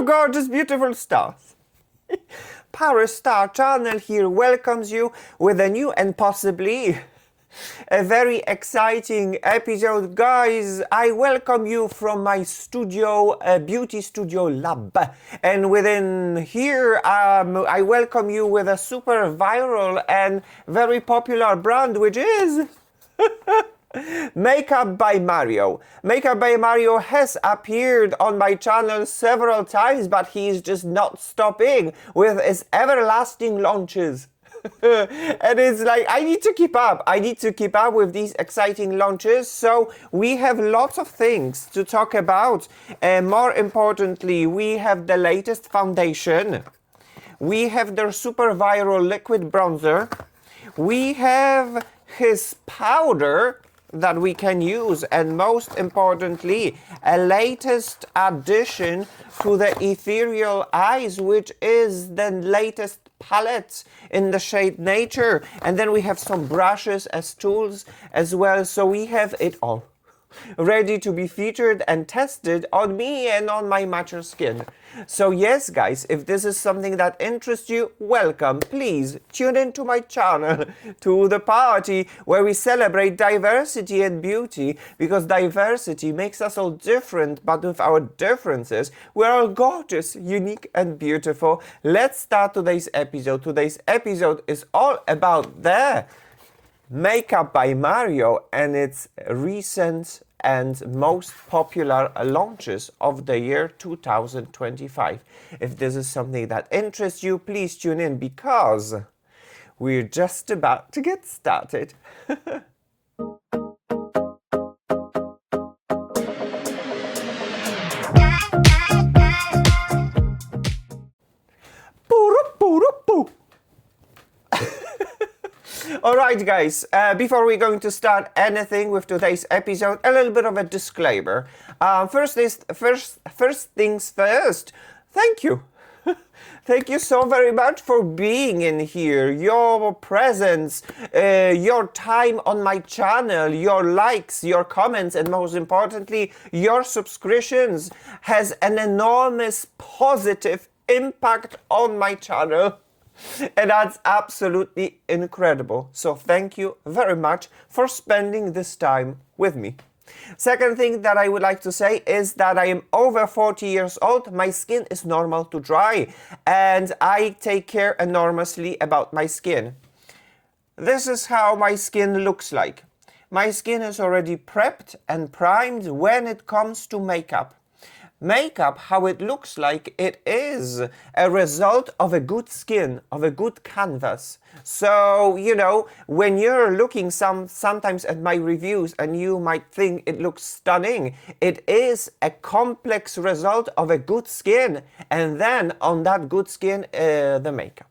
gorgeous, beautiful stars. ParisStarChannel here welcomes you with a new and possibly a very exciting episode. Guys, I welcome you from my studio, beauty studio lab. And within here, I welcome you with a super viral and very popular brand, which is MakeupByMario. MakeupByMario has appeared on my channel several times, but he's just not stopping with his everlasting launches. And it's like, I need to keep up. I need to keep up with these exciting launches. So we have lots of things to talk about. And more importantly, we have the latest foundation. We have their super viral liquid bronzer. We have his powder that we can use, and most importantly, a latest addition to the Ethereal eyes, which is the latest palette in the shade Nature. And then we have some brushes as tools as well. So we have it all ready to be featured and tested on me and on my mature skin. So yes, guys, if this is something that interests you, welcome. Please tune into my channel, to the party where we celebrate diversity and beauty, because diversity makes us all different, but with our differences, we're all gorgeous, unique and beautiful. Let's start today's episode. Today's episode is all about the MakeupByMario and its recent and most popular launches of the year 2025. If this is something that interests you, please tune in, because we're just about to get started. Alright guys, before we're going to start anything with today's episode, a little bit of a disclaimer. First things first, thank you. Thank you so very much for being in here, your presence, your time on my channel, your likes, your comments, and most importantly, your subscriptions has an enormous positive impact on my channel. And that's absolutely incredible. So thank you very much for spending this time with me. Second thing that I would like to say is that I am over 40 years old. My skin is normal to dry, and I take care enormously about my skin. This is how my skin looks like. My skin is already prepped and primed when it comes to makeup. Makeup, how it looks like, it is a result of a good skin, of a good canvas. So, you know, when you're looking sometimes at my reviews and you might think it looks stunning, it is a complex result of a good skin, and then on that good skin, the makeup.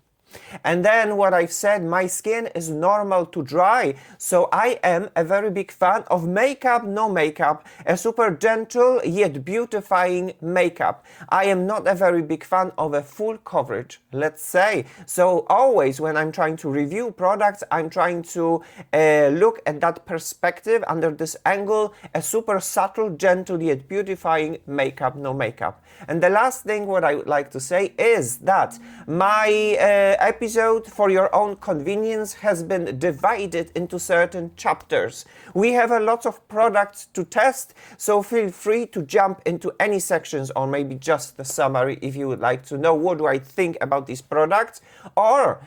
And then what I've said, my skin is normal to dry, so I am a very big fan of makeup, no makeup, a super gentle yet beautifying makeup. I am not a very big fan of a full coverage, let's say. So always when I'm trying to review products, I'm trying to look at that perspective under this angle, a super subtle, gentle yet beautifying makeup, no makeup. And the last thing what I would like to say is that my episode, for your own convenience, has been divided into certain chapters. We have a lot of products to test, so feel free to jump into any sections, or maybe just the summary if you would like to know what do I think about these products, or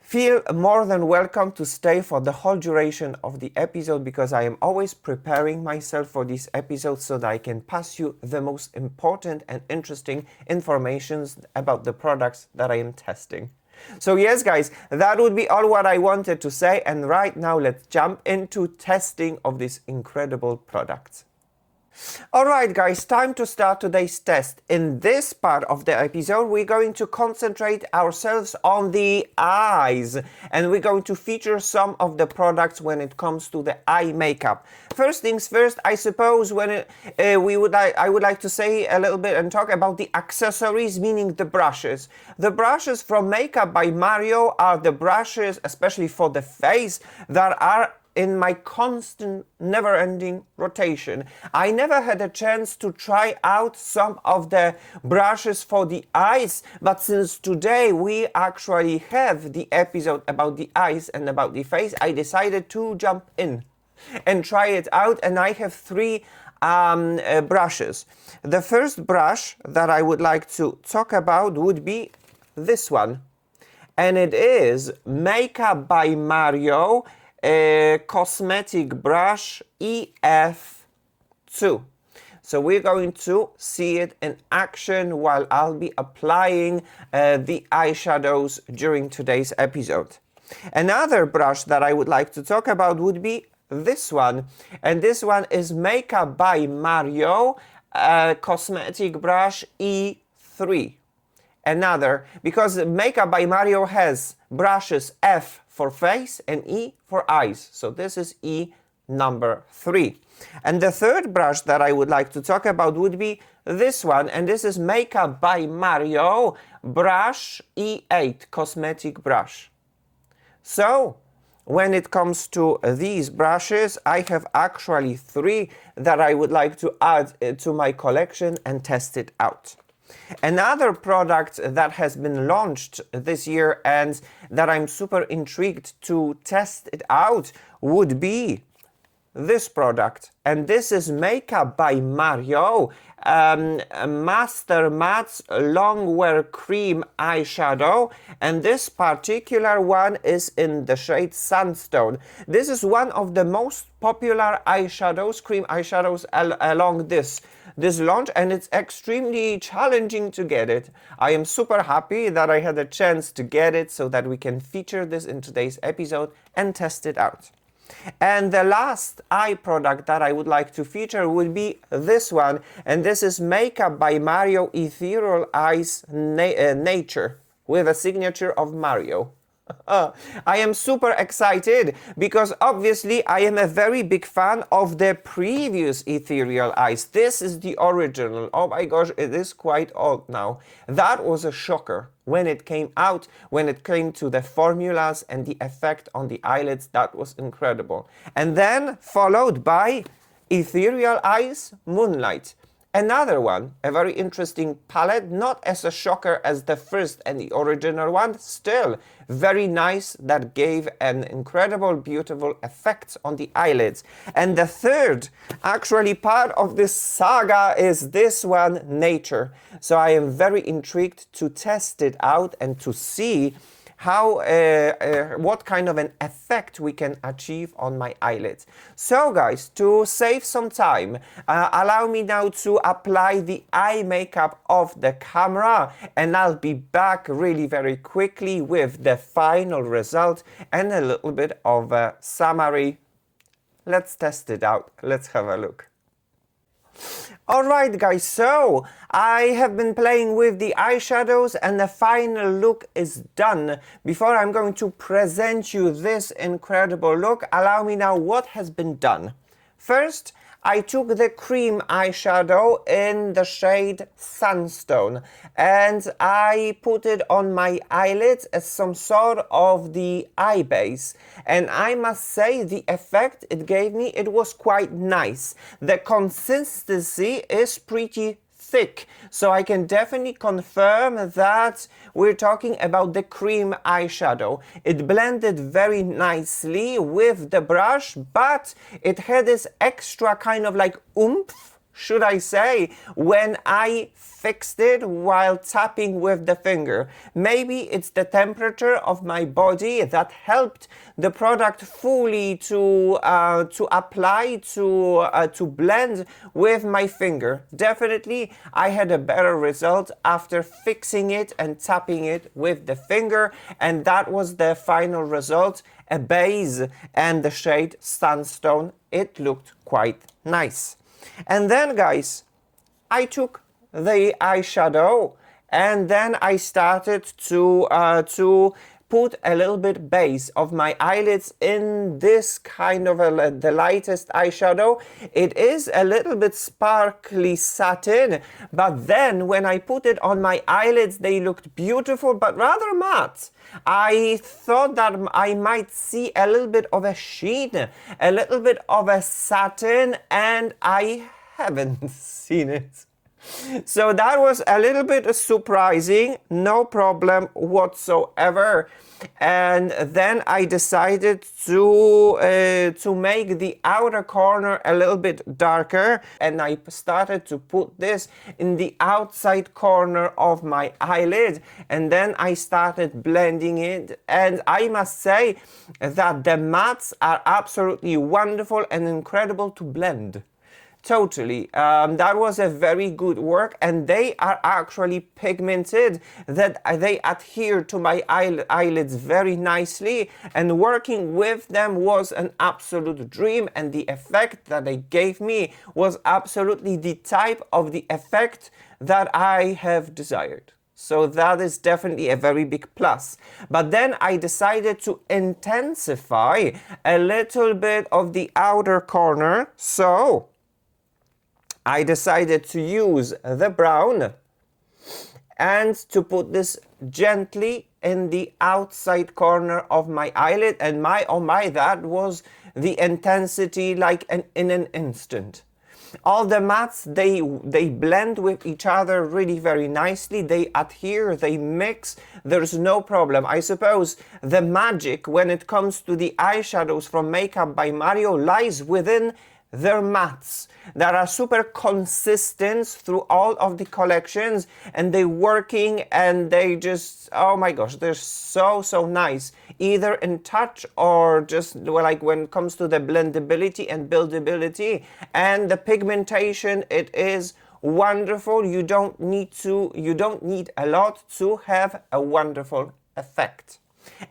feel more than welcome to stay for the whole duration of the episode, because I am always preparing myself for these episodes so that I can pass you the most important and interesting information about the products that I am testing. So yes, guys, that would be all what I wanted to say, and right now let's jump into testing of these incredible products. Alright guys, time to start today's test. In this part of the episode, we're going to concentrate ourselves on the eyes, and we're going to feature some of the products when it comes to the eye makeup. First things first, I suppose I would like to say a little bit and talk about the accessories, meaning the brushes. The brushes from MakeupByMario are the brushes, especially for the face, that are in my constant, never-ending rotation. I never had a chance to try out some of the brushes for the eyes, but since today we actually have the episode about the eyes and about the face, I decided to jump in and try it out, and I have three brushes. The first brush that I would like to talk about would be this one, and it is MakeupByMario cosmetic brush EF2. So we're going to see it in action while I'll be applying the eyeshadows during today's episode. Another brush that I would like to talk about would be this one, and this one is MakeupByMario cosmetic brush E3. Another, because MakeupByMario has brushes F for face and E for eyes, so this is E number 3. And the third brush that I would like to talk about would be this one, and this is MakeupByMario brush E8 cosmetic brush. So when it comes to these brushes, I have actually 3 that I would like to add to my collection and test it out. Another product that has been launched this year and that I'm super intrigued to test it out would be this product, and this is MakeupByMario Master Matte Longwear Cream Eyeshadow, and this particular one is in the shade Sandstone. This is one of the most popular eyeshadows, cream eyeshadows along this launch, and it's extremely challenging to get it. I am super happy that I had a chance to get it so that we can feature this in today's episode and test it out. And the last eye product that I would like to feature would be this one, and this is MakeupByMario Ethereal Eyes Nature with a signature of Mario. I am super excited because obviously I am a very big fan of the previous Ethereal Eyes. This is the original. Oh my gosh, it is quite old now. That was a shocker when it came out, when it came to the formulas and the effect on the eyelids. That was incredible. And then followed by Ethereal Eyes Moonlight. Another one, a very interesting palette, not as a shocker as the first and the original one, still very nice, that gave an incredible, beautiful effect on the eyelids. And the third, actually part of this saga, is this one, Nature. So I am very intrigued to test it out and to see how, what kind of an effect we can achieve on my eyelids. So guys, to save some time, allow me now to apply the eye makeup off the camera, and I'll be back really very quickly with the final result and a little bit of a summary. Let's test it out. Let's have a look. Alright guys, so I have been playing with the eyeshadows and the final look is done. Before I'm going to present you this incredible look, allow me now what has been done. First, I took the cream eyeshadow in the shade Sandstone and I put it on my eyelids as some sort of the eye base. And I must say the effect it gave me, it was quite nice. The consistency is pretty thick, so I can definitely confirm that we're talking about the cream eyeshadow. It blended very nicely with the brush, but it had this extra kind of like oomph, should I say, when I fixed it while tapping with the finger. Maybe it's the temperature of my body that helped the product fully to apply, to blend with my finger. Definitely, I had a better result after fixing it and tapping it with the finger, and that was the final result, a base and the shade Sandstone. It looked quite nice. And then guys, I took the eyeshadow and then I started to put a little bit base of my eyelids in this kind of the lightest eyeshadow. It is a little bit sparkly satin, but then when I put it on my eyelids, they looked beautiful but rather matte. I thought that I might see a little bit of a sheen, a little bit of a satin, and I haven't seen it. So that was a little bit surprising, no problem whatsoever. And then I decided to make the outer corner a little bit darker, and I started to put this in the outside corner of my eyelid, and then I started blending it, and I must say that the mattes are absolutely wonderful and incredible to blend. Totally. That was a very good work, and they are actually pigmented, that they adhere to my eyelids very nicely, and working with them was an absolute dream, and the effect that they gave me was absolutely the type of the effect that I have desired. So that is definitely a very big plus. But then I decided to intensify a little bit of the outer corner, so I decided to use the brown and to put this gently in the outside corner of my eyelid, and that was the intensity like in an instant. All the mattes, they blend with each other really very nicely, they adhere, they mix, there's no problem. I suppose the magic when it comes to the eyeshadows from Makeup by Mario lies within their mattes that are super consistent through all of the collections, and they working, and they just, oh my gosh, they're so nice, either in touch or just like when it comes to the blendability and buildability and the pigmentation. It is wonderful. You don't need a lot to have a wonderful effect.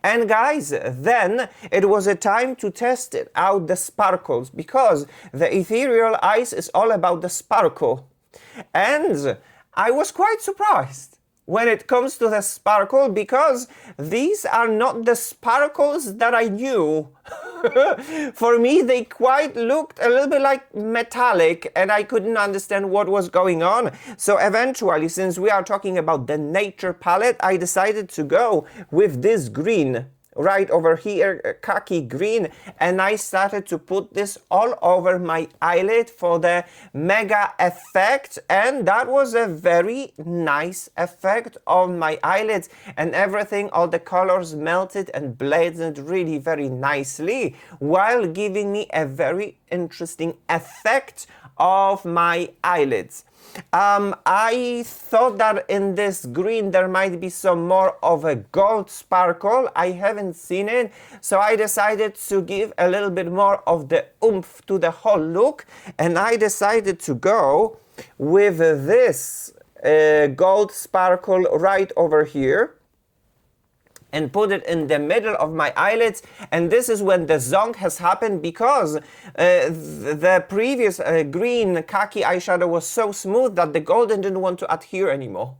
And guys, then it was a time to test it out, the sparkles, because the Ethereal Eyes is all about the sparkle. And I was quite surprised when it comes to the sparkle, because these are not the sparkles that I knew. For me, they quite looked a little bit like metallic, and I couldn't understand what was going on. So eventually, since we are talking about the nature palette, I decided to go with this green right over here, khaki green, and I started to put this all over my eyelid for the mega effect, and that was a very nice effect on my eyelids, and everything, all the colors melted and blended really very nicely, while giving me a very interesting effect of my eyelids. I thought that in this green there might be some more of a gold sparkle. I haven't seen it, so I decided to give a little bit more of the oomph to the whole look, and I decided to go with this gold sparkle right over here and put it in the middle of my eyelids. And this is when the zonk has happened, because the previous green khaki eyeshadow was so smooth that the golden didn't want to adhere anymore.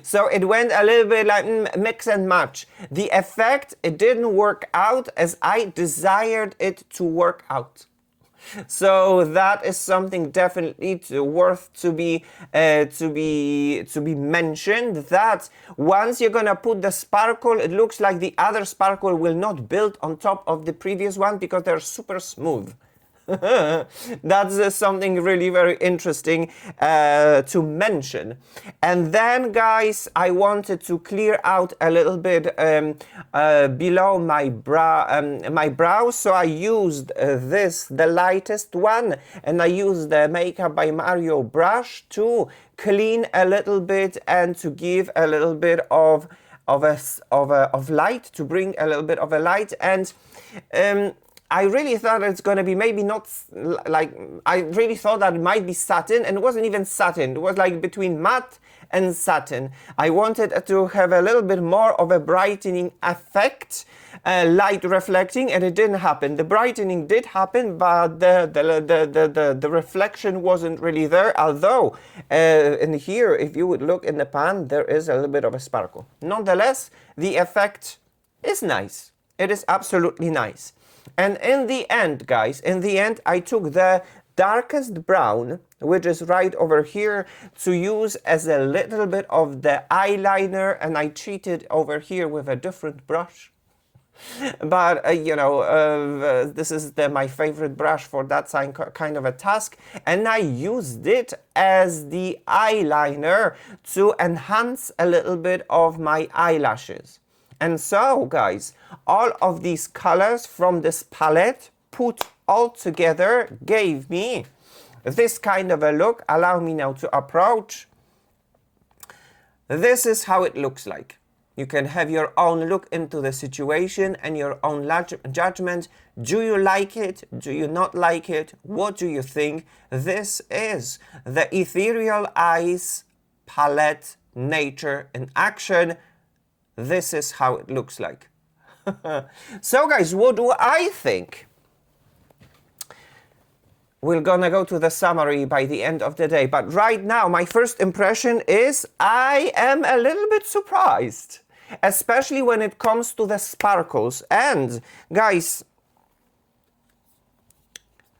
So it went a little bit like mix and match. The effect, it didn't work out as I desired it to work out. So that is something definitely worth to be mentioned, that once you're gonna put the sparkle, it looks like the other sparkle will not build on top of the previous one because they're super smooth. That's something really very interesting to mention. And then, guys, I wanted to clear out a little bit below my brow, so I used the lightest one, and I used the Makeup by Mario brush to clean a little bit and to give a little bit of light, to bring a little bit of a light. And I really thought it's going to be maybe not like, I really thought that it might be satin, and it wasn't even satin. It was like between matte and satin. I wanted to have a little bit more of a brightening effect, light reflecting, and it didn't happen. The brightening did happen, but the reflection wasn't really there, although in here, if you would look in the pan, there is a little bit of a sparkle. Nonetheless, the effect is nice. It is absolutely nice. And in the end, guys, in the end, I took the darkest brown, which is right over here, to use as a little bit of the eyeliner, and I cheated over here with a different brush. But, this is my favorite brush for that kind of a task, and I used it as the eyeliner to enhance a little bit of my eyelashes. And so, guys, all of these colors from this palette put all together gave me this kind of a look. Allow me now to approach. This is how it looks like. You can have your own look into the situation and your own judgment. Do you like it? Do you not like it? What do you think? This is the Ethereal Eyes Palette Nature in action. This is how it looks like. So guys, what do I think? We're gonna go to the summary by the end of the day, but right now my first impression is I am a little bit surprised, especially when it comes to the sparkles. And guys,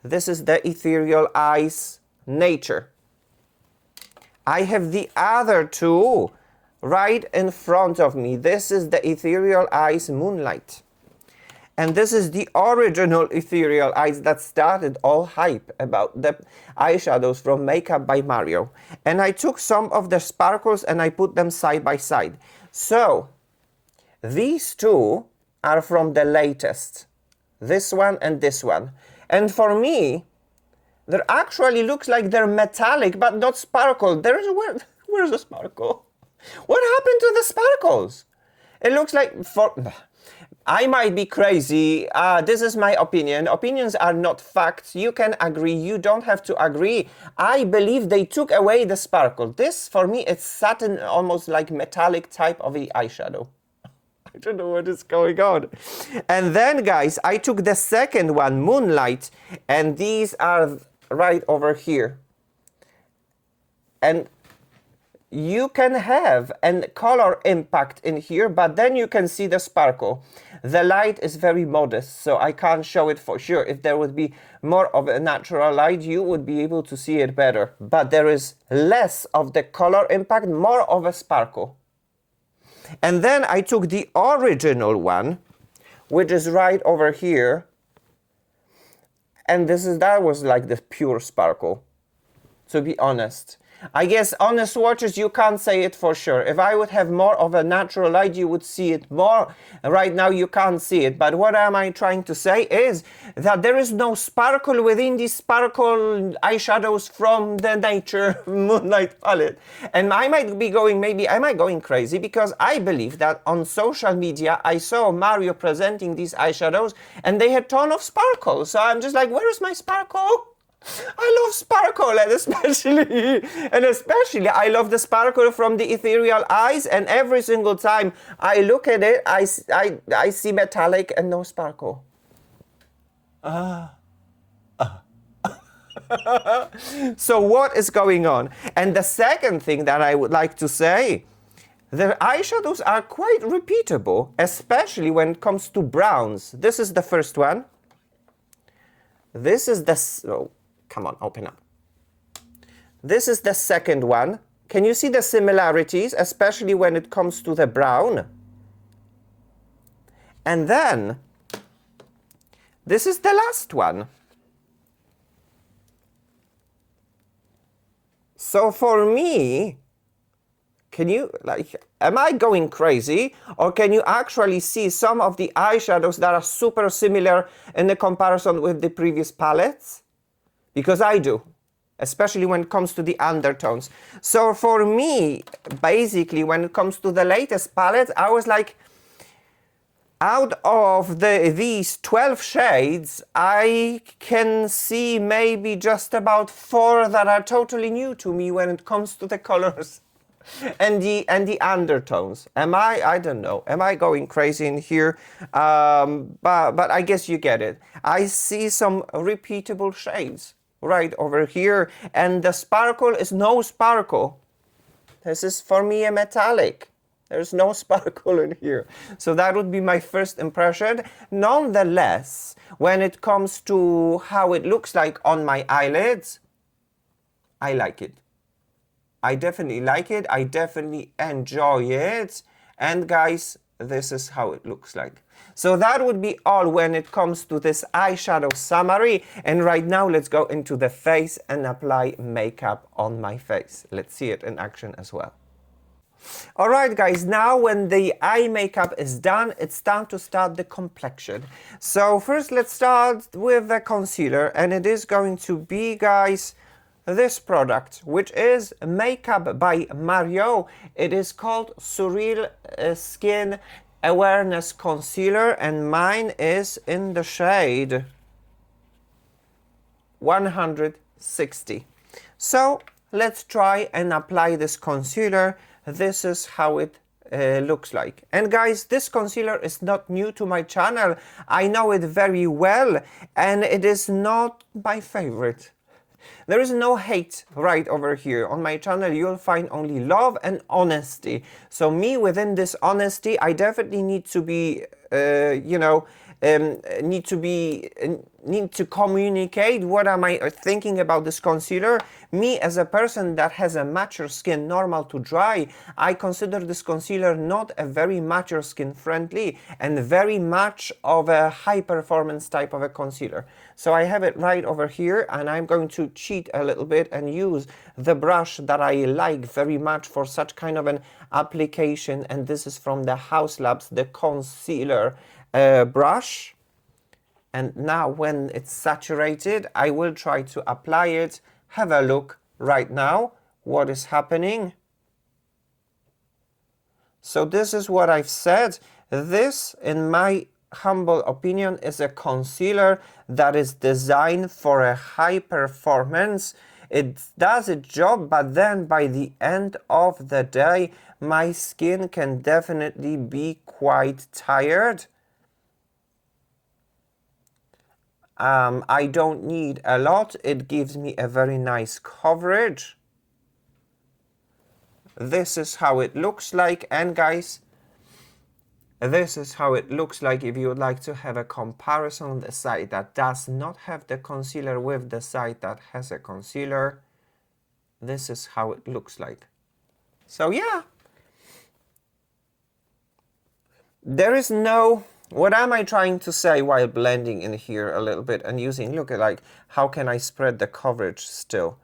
this is the Ethereal Eyes Nature. I have the other two right in front of me. This is the Ethereal Eyes Moonlight. And this is the original Ethereal Eyes that started all hype about the eyeshadows from MakeupByMario. And I took some of the sparkles and I put them side by side. So, these two are from the latest. This one and this one. And for me, they actually looks like they're metallic, but not sparkle. Where's the sparkle? What happened to the sparkles? It looks like I might be crazy. This is my opinion. Opinions are not facts. You can agree. You don't have to agree. I believe they took away the sparkle. This, for me, it's satin, almost like metallic type of the eyeshadow. I don't know what is going on. And then, guys, I took the second one, Moonlight, and these are right over here. And you can have a color impact in here, but then you can see the sparkle. The light is very modest, so I can't show it for sure. If there would be more of a natural light, you would be able to see it better. But there is less of the color impact, more of a sparkle. And then I took the original one, which is right over here. And that was like the pure sparkle, to be honest. I guess on the swatches you can't say it for sure. If I would have more of a natural light, you would see it more. Right now you can't see it. But what am I trying to say is that there is no sparkle within these sparkle eyeshadows from the Nature Moonlight palette. And I might be going, am I going crazy? Because I believe that on social media I saw Mario presenting these eyeshadows and they had a ton of sparkle. So I'm just like, where is my sparkle? I love sparkle, and especially I love the sparkle from the Ethereal Eyes, and every single time I look at it, I see metallic and no sparkle. So what is going on? And the second thing that I would like to say, the eyeshadows are quite repeatable, especially when it comes to browns. This is the first one. This is the... Come on, open up. This is the second one. Can you see the similarities, especially when it comes to the brown? And then, this is the last one. So for me, can you, am I going crazy? Or can you actually see some of the eyeshadows that are super similar in the comparison with the previous palettes? Because I do, especially when it comes to the undertones. So for me, basically, when it comes to the latest palette, I was like, out of these 12 shades, I can see maybe just about 4 that are totally new to me when it comes to the colors and the undertones. I don't know. Am I going crazy in here? But I guess you get it. I see some repeatable shades right over here, and the sparkle is no sparkle. This is for me a metallic. There's no sparkle in here. So that would be my first impression. Nonetheless, when it comes to how it looks like on my eyelids, I like it. I definitely like it. I definitely enjoy it. And guys, this is how it looks like. So that would be all when it comes to this eyeshadow summary. And right now, let's go into the face and apply makeup on my face. Let's see it in action as well. Alright guys, now when the eye makeup is done, it's time to start the complexion. So first let's start with the concealer, and it is going to be, guys, this product, which is Makeup by Mario. It is called Surreal Skin Awareness Concealer, and mine is in the shade 160. So let's try and apply this concealer. This is how it looks like. And guys, this concealer is not new to my channel. I know it very well, and it is not my favorite. There is no hate right over here. On my channel, you'll find only love and honesty. So me, within this honesty, I definitely need to be, need to communicate what am I thinking about this concealer. Me, as a person that has a mature skin, normal to dry, I consider this concealer not a very mature skin friendly and very much of a high performance type of a concealer. So I have it right over here, and I'm going to cheat a little bit and use the brush that I like very much for such kind of an application, and this is from the House Labs, the concealer brush. And now when it's saturated, I will try to apply it. Have a look right now what is happening. So this is what I've said. This, in my humble opinion, is a concealer that is designed for a high performance. It does its job, but then by the end of the day, my skin can definitely be quite tired. I don't need a lot. It gives me a very nice coverage. This is how it looks like. And guys, this is how it looks like if you would like to have a comparison on the side that does not have the concealer with the side that has a concealer. This is how it looks like. So yeah, there is no... What am I trying to say while blending in here a little bit and using, look at like, how can I spread the coverage still?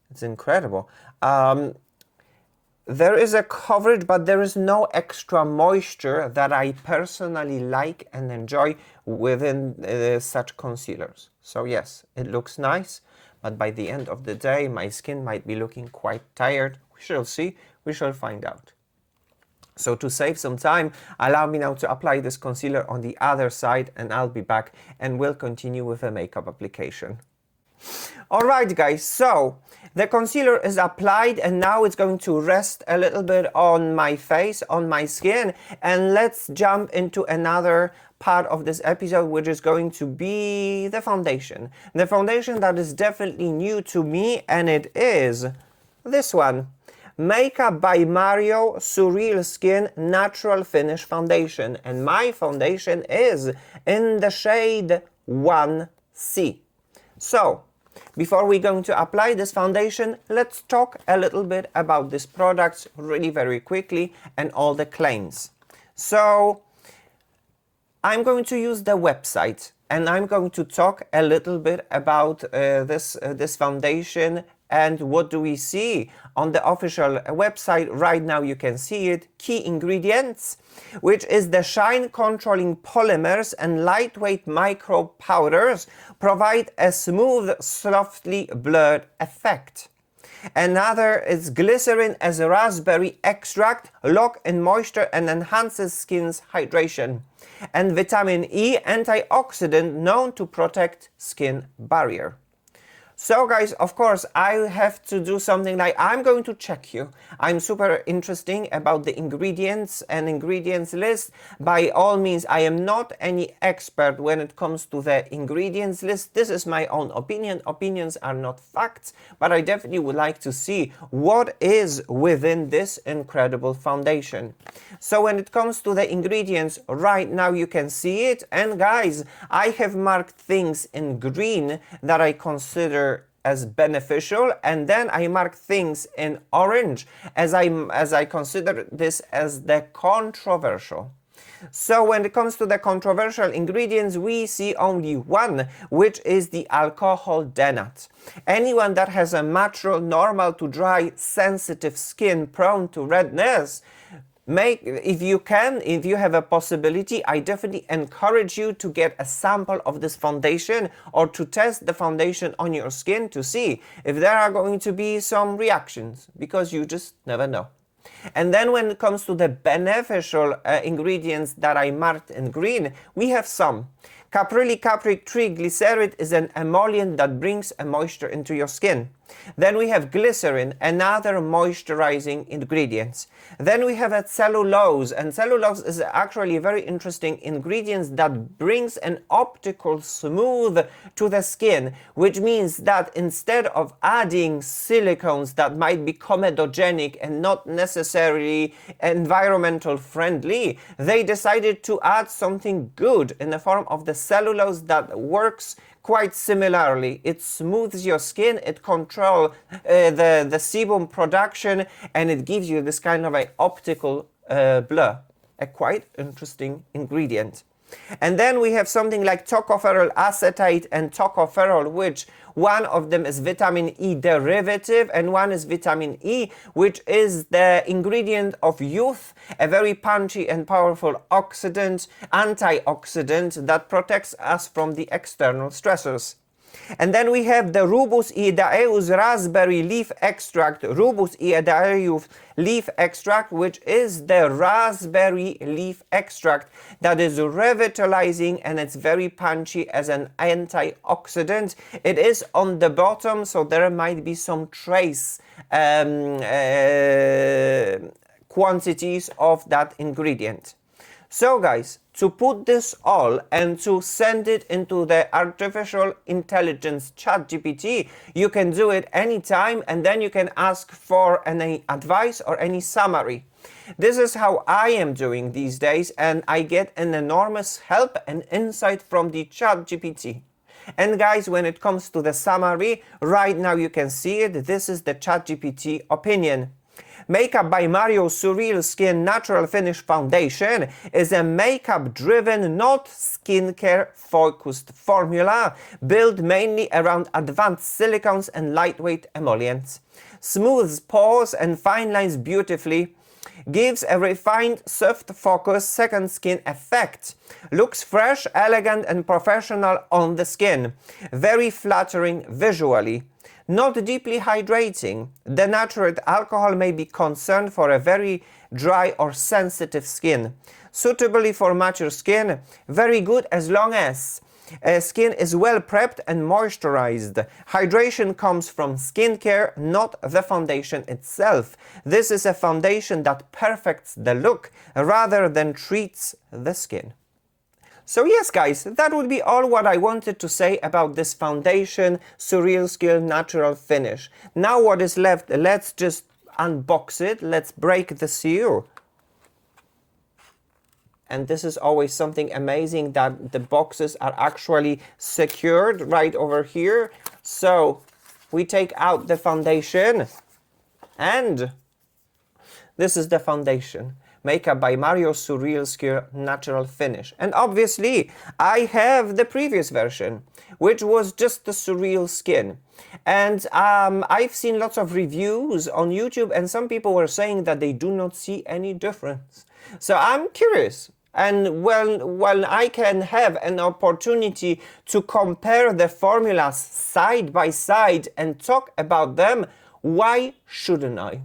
It's incredible. There is a coverage, but there is no extra moisture that I personally like and enjoy within such concealers. So yes, it looks nice, but by the end of the day, my skin might be looking quite tired. We shall see, we shall find out. So to save some time, allow me now to apply this concealer on the other side, and I'll be back and we'll continue with the makeup application. Alright guys, so the concealer is applied, and now it's going to rest a little bit on my face, on my skin, and let's jump into another part of this episode, which is going to be the foundation. The foundation that is definitely new to me, and it is this one. Makeup by Mario Surreal Skin Natural Finish Foundation, and my foundation is in the shade 1C. So, before we're going to apply this foundation, let's talk a little bit about this product really very quickly and all the claims. So, I'm going to use the website, and I'm going to talk a little bit about this foundation. And what do we see on the official website? Right now you can see it. Key ingredients, which is the shine controlling polymers and lightweight micro powders, provide a smooth, softly blurred effect. Another is glycerin as a raspberry extract, lock in moisture and enhances skin's hydration. And vitamin E, antioxidant known to protect skin barrier. So guys, of course, I have to do something like I'm going to check you. I'm super interested about the ingredients and ingredients list. By all means, I am not any expert when it comes to the ingredients list. This is my own opinion. Opinions are not facts, but I definitely would like to see what is within this incredible foundation. So when it comes to the ingredients, right now you can see it. And guys, I have marked things in green that I consider as beneficial, and then I mark things in orange as I consider this as the controversial. So when it comes to the controversial ingredients, we see only one, which is the alcohol denat. Anyone that has a natural, normal to dry, sensitive skin prone to redness, if you have a possibility, I definitely encourage you to get a sample of this foundation or to test the foundation on your skin to see if there are going to be some reactions, because you just never know. And then when it comes to the beneficial ingredients that I marked in green, we have some. Caprylic triglyceride is an emollient that brings a moisture into your skin. Then we have glycerin, another moisturizing ingredient. Then we have a cellulose, and cellulose is actually a very interesting ingredient that brings an optical smooth to the skin, which means that instead of adding silicones that might be comedogenic and not necessarily environmental friendly, they decided to add something good in the form of the cellulose that works quite similarly. It smooths your skin, it controls the sebum production, and it gives you this kind of an optical blur. A quite interesting ingredient. And then we have something like tocopherol acetate and tocopherol, which one of them is vitamin E derivative and one is vitamin E, which is the ingredient of youth, a very punchy and powerful oxidant, antioxidant that protects us from the external stressors. And then we have the Rubus idaeus raspberry leaf extract, Rubus idaeus leaf extract, which is the raspberry leaf extract that is revitalizing and it's very punchy as an antioxidant. It is on the bottom, so there might be some trace quantities of that ingredient. So guys, to put this all and to send it into the artificial intelligence ChatGPT, you can do it anytime, and then you can ask for any advice or any summary. This is how I am doing these days, and I get an enormous help and insight from the ChatGPT. And guys, when it comes to the summary, right now you can see it. This is the ChatGPT opinion. MakeupByMario Surreal Skin Natural Finish Foundation is a makeup-driven, not skincare-focused formula built mainly around advanced silicones and lightweight emollients. Smooths pores and fine lines beautifully. Gives a refined, soft focus second skin effect. Looks fresh, elegant and professional on the skin. Very flattering visually. Not deeply hydrating. Denatured alcohol may be concerned for a very dry or sensitive skin. Suitably for mature skin, very good as long as skin is well prepped and moisturized. Hydration comes from skincare, not the foundation itself. This is a foundation that perfects the look rather than treats the skin. So yes guys, that would be all what I wanted to say about this foundation Surreal Skin Natural Finish. Now what is left, let's just unbox it, let's break the seal. And this is always something amazing, that the boxes are actually secured right over here. So we take out the foundation, and this is the foundation. MakeupByMario Surreal Skin Natural Finish. And obviously, I have the previous version, which was just the Surreal Skin. And I've seen lots of reviews on YouTube, and some people were saying that they do not see any difference. So I'm curious. And when I can have an opportunity to compare the formulas side by side and talk about them, why shouldn't I?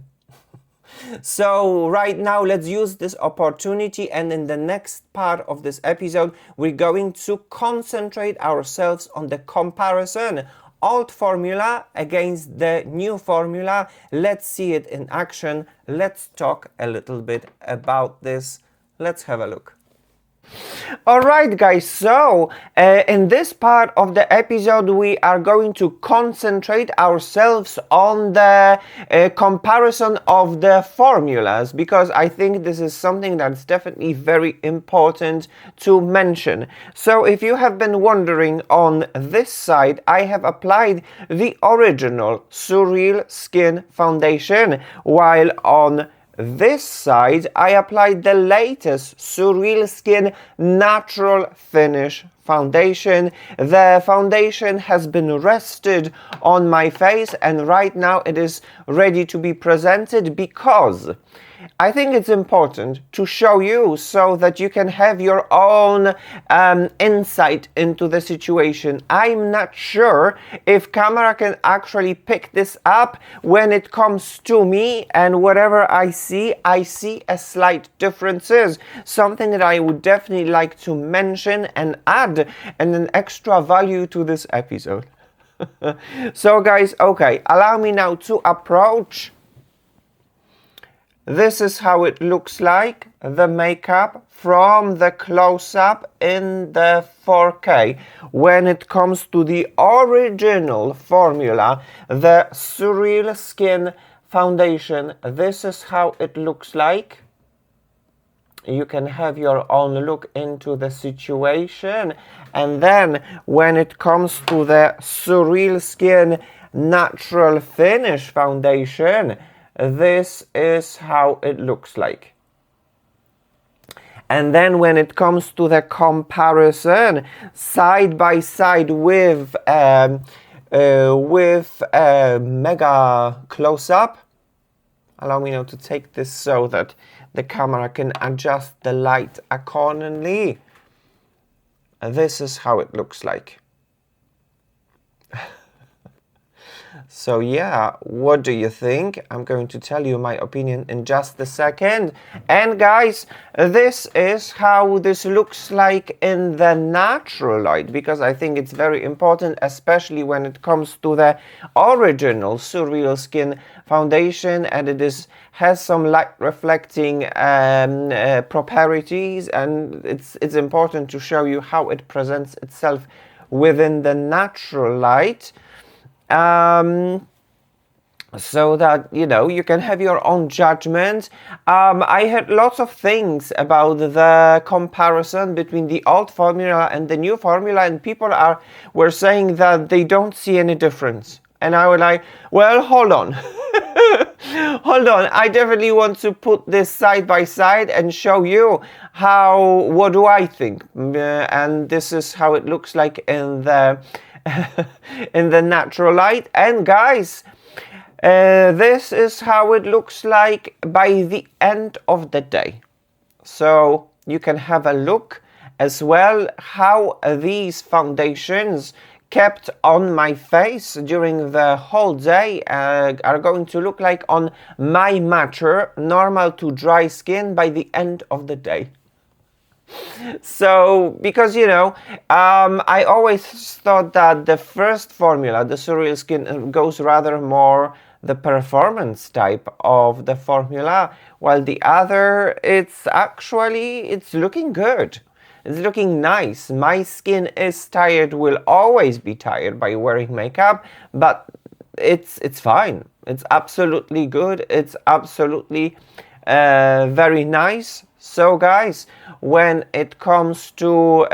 So right now let's use this opportunity, and in the next part of this episode we're going to concentrate ourselves on the comparison old formula against the new formula. Let's see it in action. Let's talk a little bit about this. Let's have a look. Alright guys, so in this part of the episode we are going to concentrate ourselves on the comparison of the formulas, because I think this is something that's definitely very important to mention. So if you have been wondering, on this side I have applied the original Surreal Skin Foundation, while on this side I applied the latest Surreal Skin Natural Finish Foundation. The foundation has been rested on my face and right now it is ready to be presented, because I think it's important to show you so that you can have your own insight into the situation. I'm not sure if camera can actually pick this up when it comes to me, and whatever I see a slight differences, something that I would definitely like to mention and add an extra value to this episode. So guys, okay, allow me now to approach. This is how it looks like, the makeup from the close-up in the 4K. When it comes to the original formula, the Surreal Skin Foundation, this is how it looks like. You can have your own look into the situation. And then when it comes to the Surreal Skin Natural Finish Foundation, this is how it looks like. And then when it comes to the comparison side by side with mega close-up, allow me now to take this so that the camera can adjust the light accordingly. This is how it looks like. So yeah, what do you think? I'm going to tell you my opinion in just a second. And guys, this is how this looks like in the natural light, because I think it's very important, especially when it comes to the original Surreal Skin Foundation, and it has some light reflecting properties, and it's important to show you how it presents itself within the natural light. So that, you know, you can have your own judgment. I heard lots of things about the comparison between the old formula and the new formula, and people were saying that they don't see any difference. And I was like, well, hold on. Hold on, I definitely want to put this side by side and show you what do I think. And this is how it looks like in the in the natural light. And guys, this is how it looks like by the end of the day. So you can have a look as well how these foundations kept on my face during the whole day are going to look like on my mature, normal to dry skin by the end of the day. So, because, you know, I always thought that the first formula, the Surreal Skin, goes rather more the performance type of the formula, while the other, it's looking good. It's looking nice. My skin is tired, will always be tired by wearing makeup, but it's fine. It's absolutely good. It's absolutely very nice. So guys, when it comes to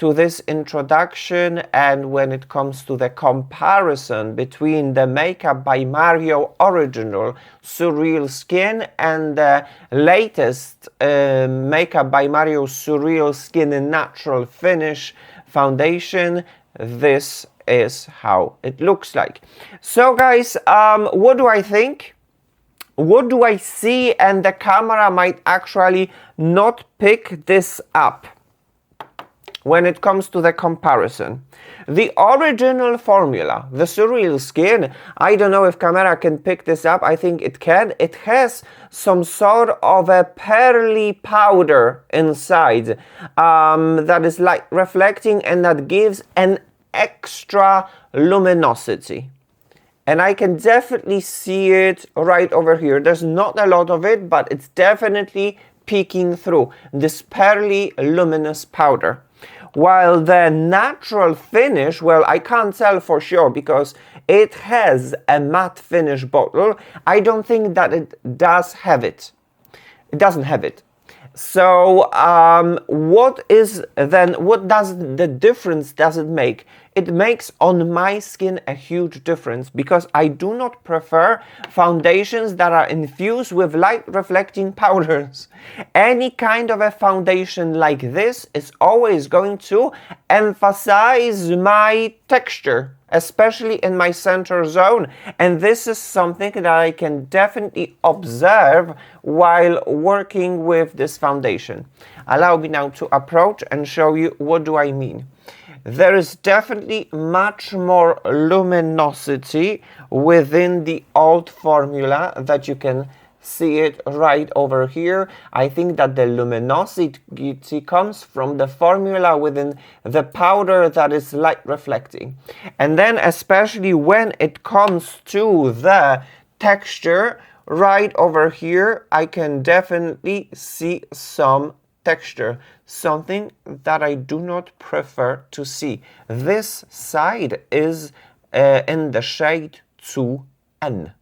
this introduction, and when it comes to the comparison between the MakeupByMario original Surreal Skin and the latest MakeupByMario Surreal Skin Natural Finish Foundation, this is how it looks like. So guys, what do I think? What do I see? And the camera might actually not pick this up when it comes to the comparison. The original formula, the Surreal Skin, I don't know if camera can pick this up. I think it can. It has some sort of a pearly powder inside that is light reflecting, and that gives an extra luminosity. And I can definitely see it right over here. There's not a lot of it, but it's definitely peeking through this pearly luminous powder. While the natural finish, well, I can't tell for sure because it has a matte finish bottle. I don't think that it does have it. It doesn't have it. So what does the difference does it make? It makes on my skin a huge difference because I do not prefer foundations that are infused with light reflecting powders. Any kind of a foundation like this is always going to emphasize my texture, especially in my center zone, and this is something that I can definitely observe while working with this foundation. Allow me now to approach and show you what do I mean. There is definitely much more luminosity within the old formula that you can see it right over here. I think that the luminosity comes from the formula within the powder that is light reflecting. And then especially when it comes to the texture, right over here, I can definitely see some texture, something that I do not prefer to see. This side is in the shade 2N.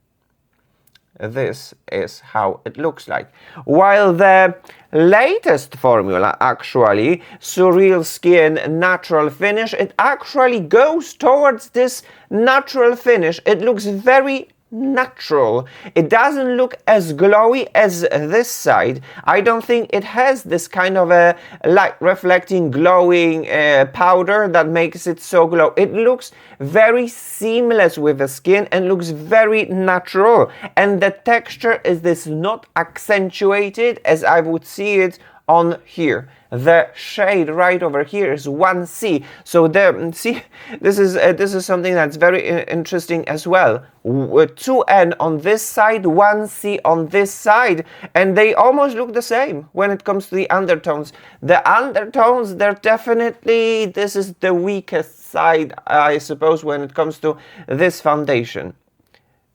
This is how it looks like. While the latest formula, actually, Surreal Skin Natural Finish, it actually goes towards this natural finish. It looks very natural. It doesn't look as glowy as this side. I don't think it has this kind of a light reflecting glowing powder that makes it so glow. It looks very seamless with the skin and looks very natural, and the texture is this not accentuated as I would see it on here. The shade right over here is 1C. So there, see, this is something that's very interesting as well. 2N on this side, 1C on this side, and they almost look the same when it comes to the undertones. The undertones, they're definitely, this is the weakest side, I suppose, when it comes to this foundation.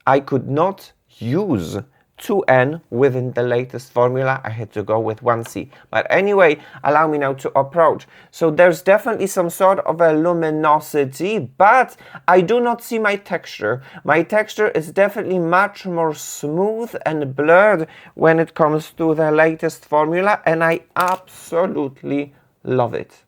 I could not use 2N within the latest formula. I had to go with 1C. But anyway, allow me now to approach. So there's definitely some sort of a luminosity, but I do not see my texture. My texture is definitely much more smooth and blurred when it comes to the latest formula, and I absolutely love it.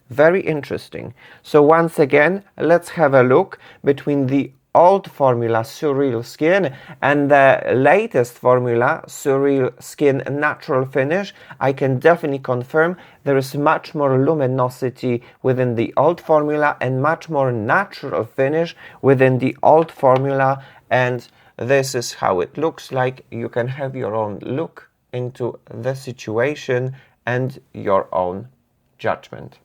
Very interesting. So once again, let's have a look between the old formula Surreal Skin and the latest formula Surreal Skin Natural Finish. I can definitely confirm there is much more luminosity within the old formula and much more natural finish within the old formula, and this is how it looks like. You can have your own look into the situation and your own judgment.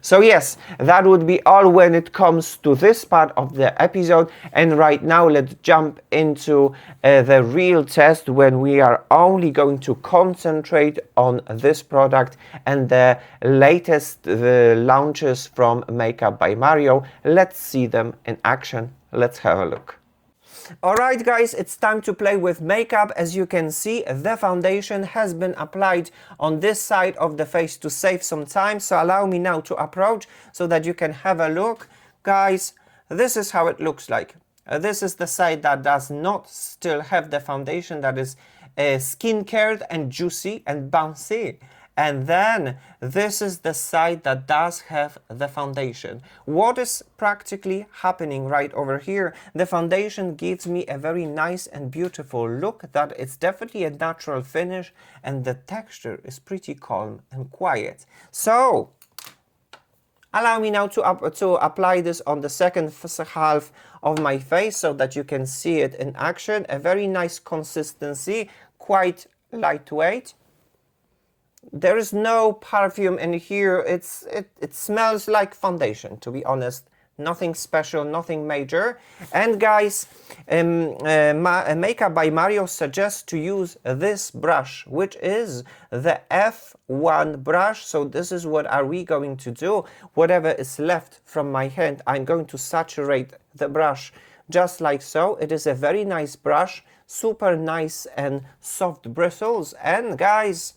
So yes, that would be all when it comes to this part of the episode, and right now let's jump into the real test when we are only going to concentrate on this product and the latest launches from MakeupByMario. Let's see them in action. Let's have a look. Alright guys, it's time to play with makeup. As you can see, the foundation has been applied on this side of the face to save some time. So allow me now to approach so that you can have a look. Guys, this is how it looks like. This is the side that does not still have the foundation, that is skin-cared and juicy and bouncy. And then this is the side that does have the foundation. What is practically happening right over here? The foundation gives me a very nice and beautiful look, that it's definitely a natural finish, and the texture is pretty calm and quiet. So allow me now to apply this on the second half of my face so that you can see it in action. A very nice consistency, quite lightweight. There is no perfume in here. It smells like foundation, to be honest. Nothing special, nothing major. And guys, MakeupByMario suggests to use this brush, which is the F1 brush. So this is what are we going to do. Whatever is left from my hand, I'm going to saturate the brush just like so. It is a very nice brush, super nice and soft bristles. And guys,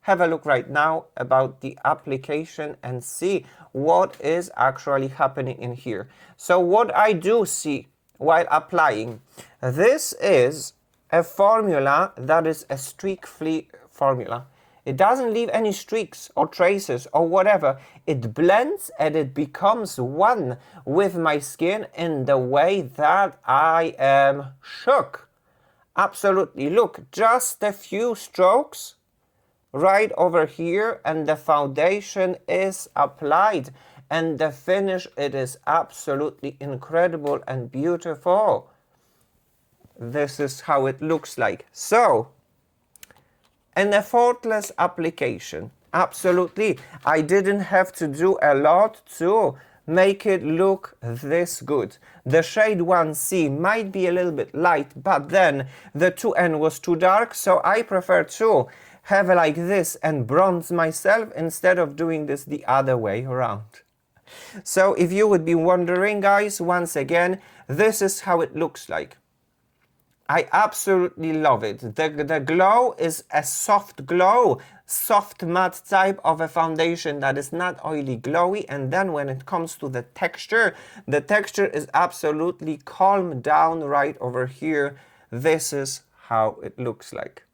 have a look right now about the application and see what is actually happening in here. So what I do see while applying, this is a formula that is a streak-free formula. It doesn't leave any streaks or traces or whatever. It blends and it becomes one with my skin in the way that I am shook. Absolutely. Look, just a few strokes right over here and the foundation is applied, and the finish, it is absolutely incredible and beautiful. This is how it looks like. So, an effortless application. Absolutely. I didn't have to do a lot to make it look this good. The shade 1C might be a little bit light, but then the 2N was too dark, so I prefer to have it like this and bronze myself instead of doing this the other way around. So if you would be wondering, guys, once again, this is how it looks like. I absolutely love it. The glow is a soft glow, soft matte type of a foundation that is not oily glowy. And then when it comes to the texture is absolutely calmed down right over here. This is how it looks like.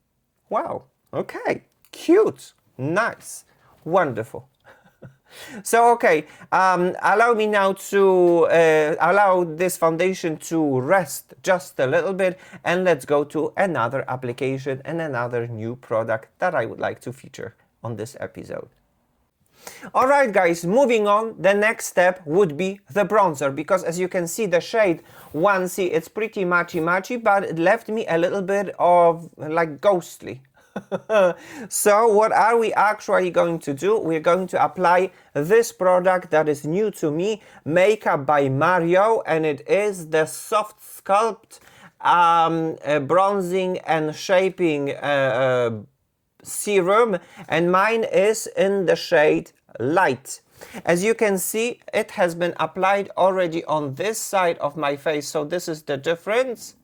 Wow. Okay, cute, nice, wonderful. So, okay, allow me now to allow this foundation to rest just a little bit, and let's go to another application and another new product that I would like to feature on this episode. Alright guys, moving on, the next step would be the bronzer, because as you can see the shade 1C, it's pretty matchy, but it left me a little bit of like ghostly. So what are we actually going to do? We're going to apply this product that is new to me, MakeupByMario, and it is the Soft Sculpt bronzing and shaping serum, and mine is in the shade Light. As you can see, it has been applied already on this side of my face, so this is the difference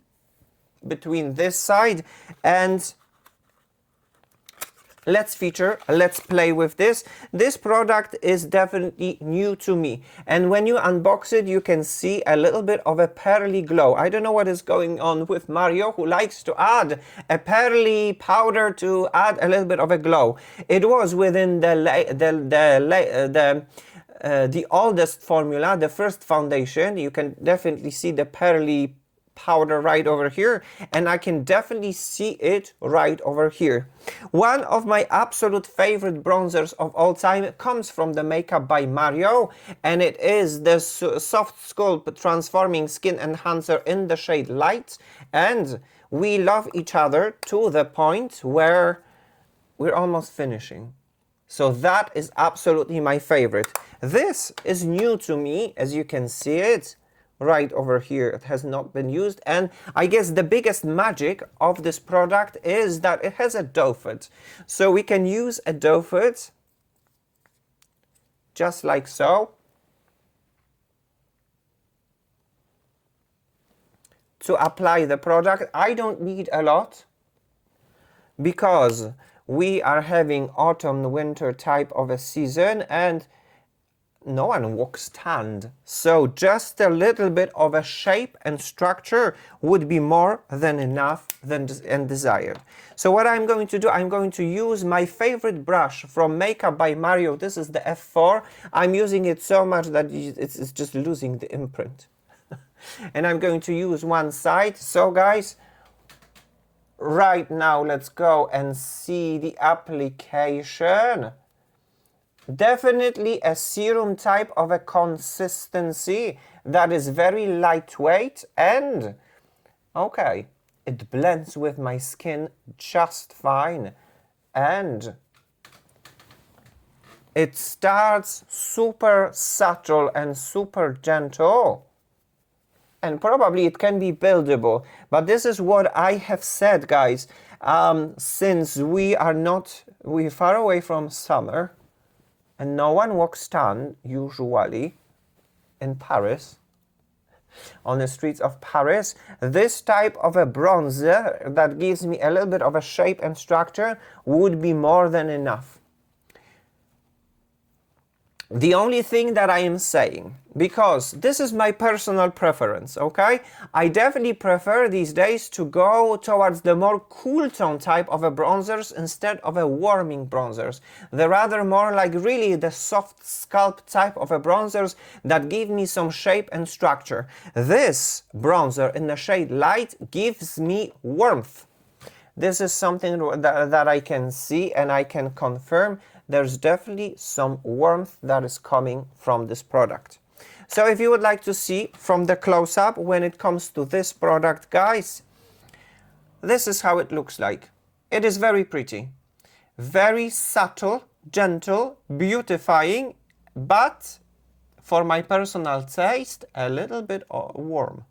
between this side. And let's play with this. This product is definitely new to me. And when you unbox it, you can see a little bit of a pearly glow. I don't know what is going on with Mario, who likes to add a pearly powder to add a little bit of a glow. It was within the oldest formula, the first foundation. You can definitely see the pearly powder right over here, and I can definitely see it right over here. One of my absolute favorite bronzers of all time comes from the MakeupByMario, and it is the Soft Sculpt Transforming Skin Enhancer in the shade Light, and we love each other to the point where we're almost finishing. So that is absolutely my favorite. This is new to me, as you can see it right over here. It has not been used, and I guess the biggest magic of this product is that it has a doe foot. So we can use a doe foot just like so to apply the product. I don't need a lot because we are having autumn winter type of a season and no one walks tanned, so just a little bit of a shape and structure would be more than enough and desired. So what I'm going to do, I'm going to use my favorite brush from MakeupByMario. This is the F4. I'm using it so much that it's just losing the imprint. And I'm going to use one side. So guys, right now let's go and see the application. Definitely a serum type of a consistency that is very lightweight, and okay, it blends with my skin just fine. And It starts super subtle and super gentle. And probably it can be buildable. But this is what I have said, guys. Since we're far away from summer, and no one walks tan, usually, in Paris, on the streets of Paris, this type of a bronzer that gives me a little bit of a shape and structure would be more than enough. The only thing that I am saying, because this is my personal preference, okay? I definitely prefer these days to go towards the more cool tone type of a bronzers instead of a warming bronzers. They're rather more like really the soft sculpt type of a bronzers that give me some shape and structure. This bronzer in the shade light gives me warmth. This is something that I can see and I can confirm. There's definitely some warmth that is coming from this product. So if you would like to see from the close-up when it comes to this product, guys, this is how it looks like. It is very pretty. Very subtle, gentle, beautifying, but for my personal taste, a little bit warm.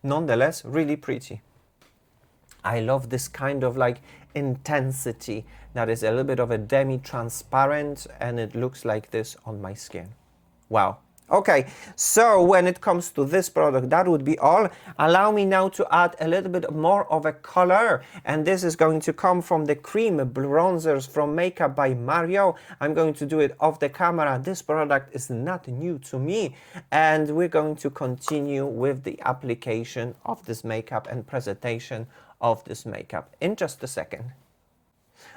Nonetheless, really pretty. I love this kind of like intensity that is a little bit of a demi-transparent, and it looks like this on my skin. Wow. Okay, so when it comes to this product, that would be all. Allow me now to add a little bit more of a color, and this is going to come from the cream bronzers from MakeupByMario. I'm going to do it off the camera. This product is not new to me, and we're going to continue with the application of this makeup and presentation of this makeup in just a second.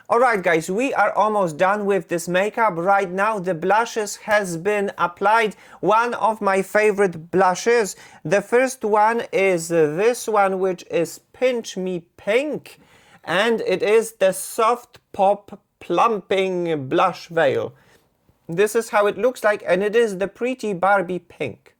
Alright guys, we are almost done with this makeup. Right now the blushes has been applied. One of my favorite blushes. The first one is this one, which is Pinch Me Pink, and it is the Soft Pop Plumping Blush Veil. This is how it looks like, and it is the Pretty Barbie Pink.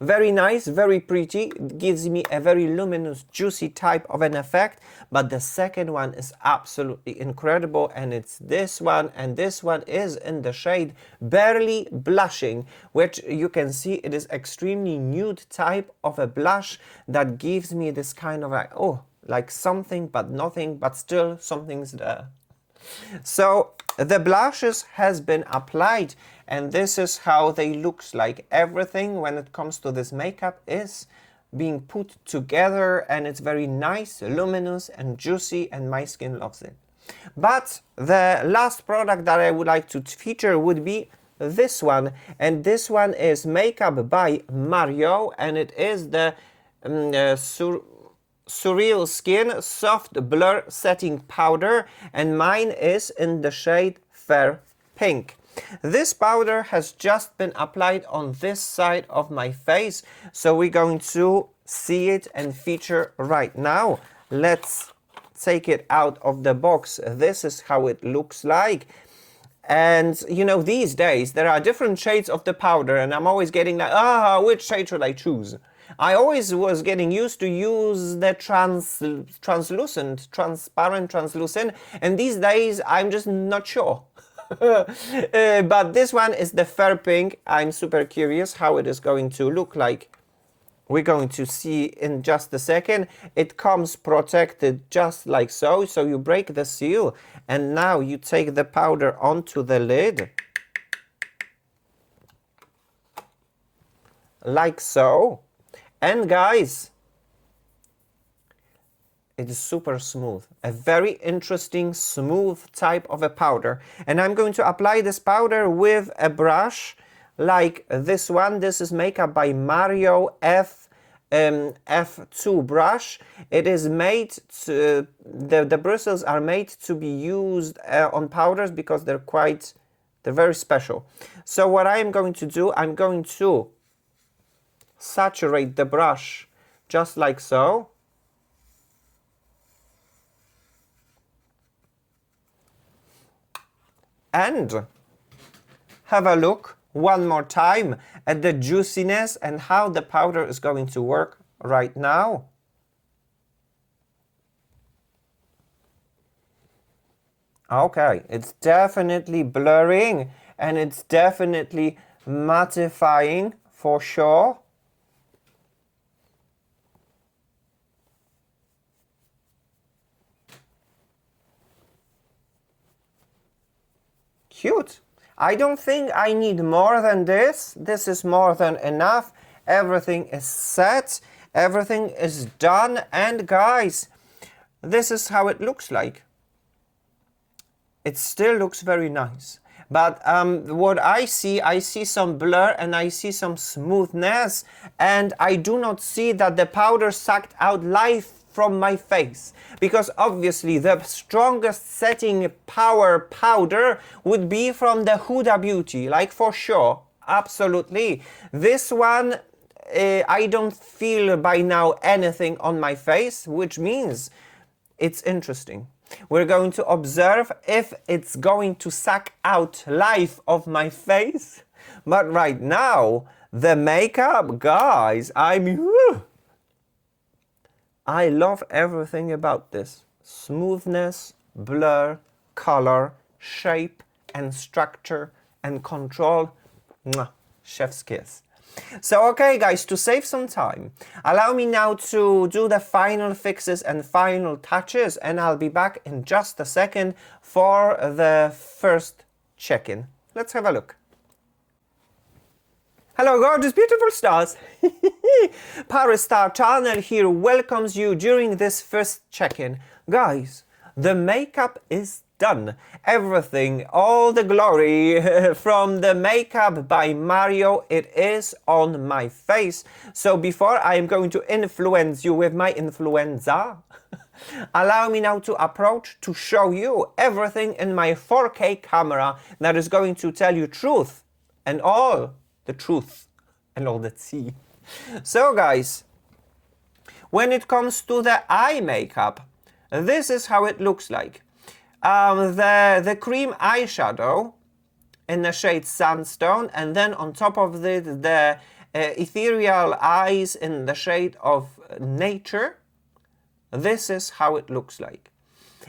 Very nice, very pretty. It gives me a very luminous, juicy type of an effect. But the second one is absolutely incredible, and it's this one, and this one is in the shade Barely Blushing, which you can see it is extremely nude type of a blush that gives me this kind of like, oh, like something but nothing, but still something's there. So the blushes has been applied, and this is how they looks like. Everything when it comes to this makeup is being put together, and it's very nice, luminous and juicy, and my skin loves it. But the last product that I would like to feature would be this one, and this one is MakeupByMario, and it is the Surreal Skin Soft Blur Setting Powder, and mine is in the shade Fair Pink. This powder has just been applied on this side of my face, so we're going to see it and feature right now. Let's take it out of the box. This is how it looks like. And you know, these days there are different shades of the powder, and I'm always getting like, which shade should I choose? I always was getting used to use the transparent, translucent, and these days I'm just not sure. But this one is the Fair Pink. I'm super curious how it is going to look like. We're going to see in just a second. It comes protected just like so. So you break the seal, and now you take the powder onto the lid. Like so. And guys, it is super smooth. A very interesting, smooth type of a powder. And I'm going to apply this powder with a brush like this one. This is MakeupByMario F2 brush. It is made to, the bristles are made to be used on powders because they're very special. So what I am going to do, I'm going to saturate the brush just like so. And have a look one more time at the juiciness and how the powder is going to work right now. Okay, it's definitely blurring and it's definitely mattifying for sure. Cute. I don't think I need more than this. This is more than enough. Everything is set. Everything is done. And guys, this is how it looks like. It still looks very nice. But what I see some blur and I see some smoothness. And I do not see that the powder sucked out life from my face, because obviously the strongest setting power powder would be from the Huda Beauty, like for sure, absolutely. This one, I don't feel by now anything on my face, which means it's interesting. We're going to observe if it's going to suck out life of my face. But right now, the makeup, guys, I love everything about this. Smoothness, blur, color, shape, and structure, and control. Mwah, chef's kiss. So, okay, guys, to save some time, allow me now to do the final fixes and final touches, and I'll be back in just a second for the first check-in. Let's have a look. Hello gorgeous beautiful stars! ParisStarChannel here welcomes you during this first check-in. Guys, the makeup is done. Everything, all the glory from the Makeup by Mario, it is on my face. So before I am going to influence you with my influenza, allow me now to approach to show you everything in my 4K camera that is going to tell you truth and all the truth and all the tea. So guys, when it comes to the eye makeup, this is how it looks like. The cream eyeshadow in the shade Sandstone, and then on top of it the ethereal eyes in the shade of Nature. This is how it looks like.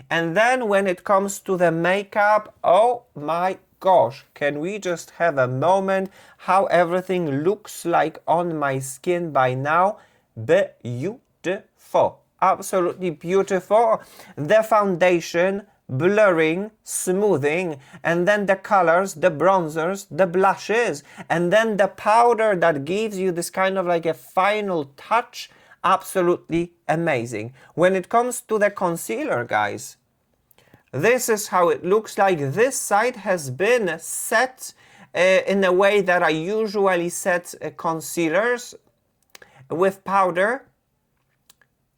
And then when it comes to the makeup, oh my gosh, can we just have a moment how everything looks like on my skin by now? Beautiful. Absolutely beautiful. The foundation, blurring, smoothing, and then the colors, the bronzers, the blushes, and then the powder that gives you this kind of like a final touch. Absolutely amazing. When it comes to the concealer, guys, this is how it looks like. This side has been set in a way that I usually set concealers with powder.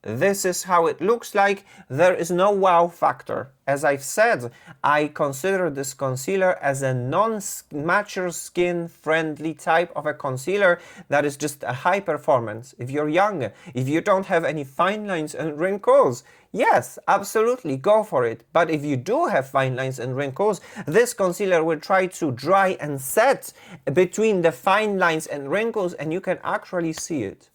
This is how it looks like. There is no wow factor. As I've said, I consider this concealer as a non-mature skin friendly type of a concealer that is just a high performance. If you're young, if you don't have any fine lines and wrinkles, yes, absolutely, go for it. But if you do have fine lines and wrinkles, this concealer will try to dry and set between the fine lines and wrinkles, and you can actually see it.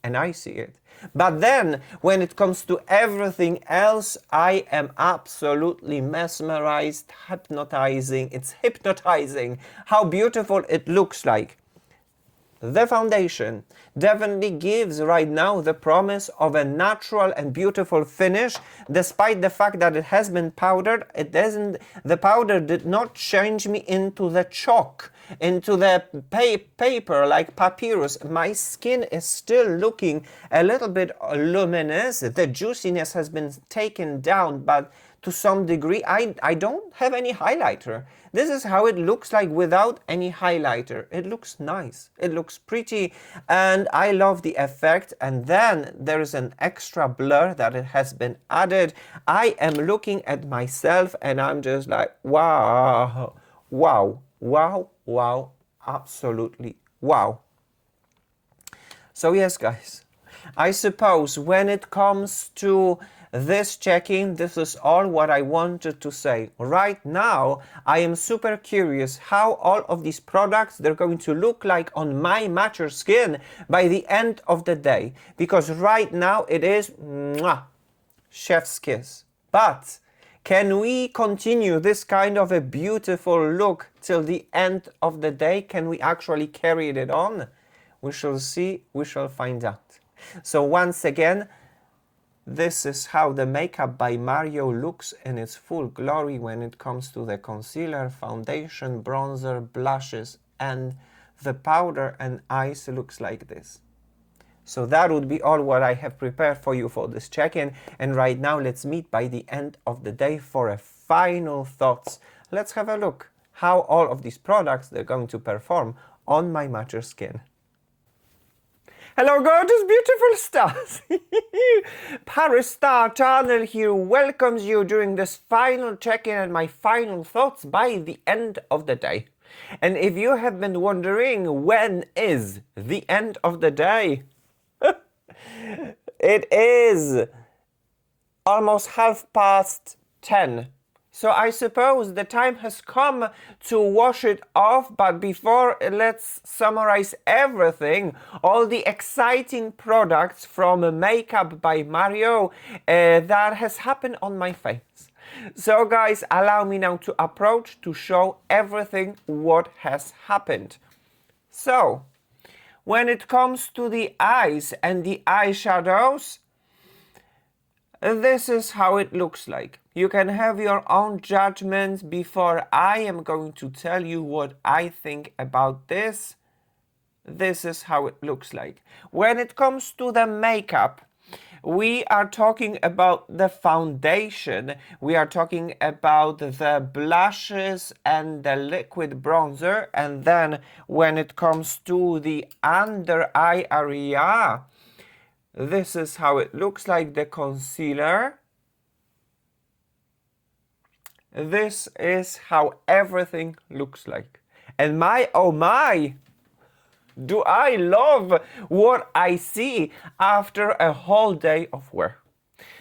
And I see it. But then, when it comes to everything else, I am absolutely mesmerized, hypnotizing. It's hypnotizing how beautiful it looks like. The foundation definitely gives right now the promise of a natural and beautiful finish, despite the fact that it has been powdered. The powder did not change me into the chalk, into the paper like papyrus. My skin is still looking a little bit luminous. The juiciness has been taken down, but to some degree, I don't have any highlighter. This is how it looks like without any highlighter. It looks nice. It looks pretty, and I love the effect. And then there is an extra blur that it has been added. I am looking at myself and I'm just like, wow, wow, wow, wow, absolutely wow. So yes, guys, I suppose when it comes to this check-in, this is all what I wanted to say. Right now, I am super curious how all of these products, they're going to look like on my mature skin by the end of the day. Because right now it is mwah, chef's kiss. But Can we continue this kind of a beautiful look till the end of the day? Can we actually carry it on? We shall see, we shall find out. So once again, this is how the Makeup by Mario looks in its full glory when it comes to the concealer, foundation, bronzer, blushes, and the powder and eyes looks like this. So that would be all what I have prepared for you for this check-in. And right now, let's meet by the end of the day for a final thoughts. Let's have a look how all of these products they're going to perform on my mature skin. Hello gorgeous beautiful stars! ParisStar channel here welcomes you during this final check-in and my final thoughts by the end of the day. And if you have been wondering when is the end of the day, it is almost 10:30. So I suppose the time has come to wash it off, but before, let's summarize everything, all the exciting products from Makeup by Mario that has happened on my face. So guys, allow me now to approach to show everything what has happened. So, when it comes to the eyes and the eyeshadows, this is how it looks like. You can have your own judgment before I am going to tell you what I think about this. This is how it looks like. When it comes to the makeup, we are talking about the foundation, we are talking about the blushes and the liquid bronzer, and then when it comes to the under eye area, this is how it looks like, the concealer. This is how everything looks like. And my, oh my, do I love what I see after a whole day of wear.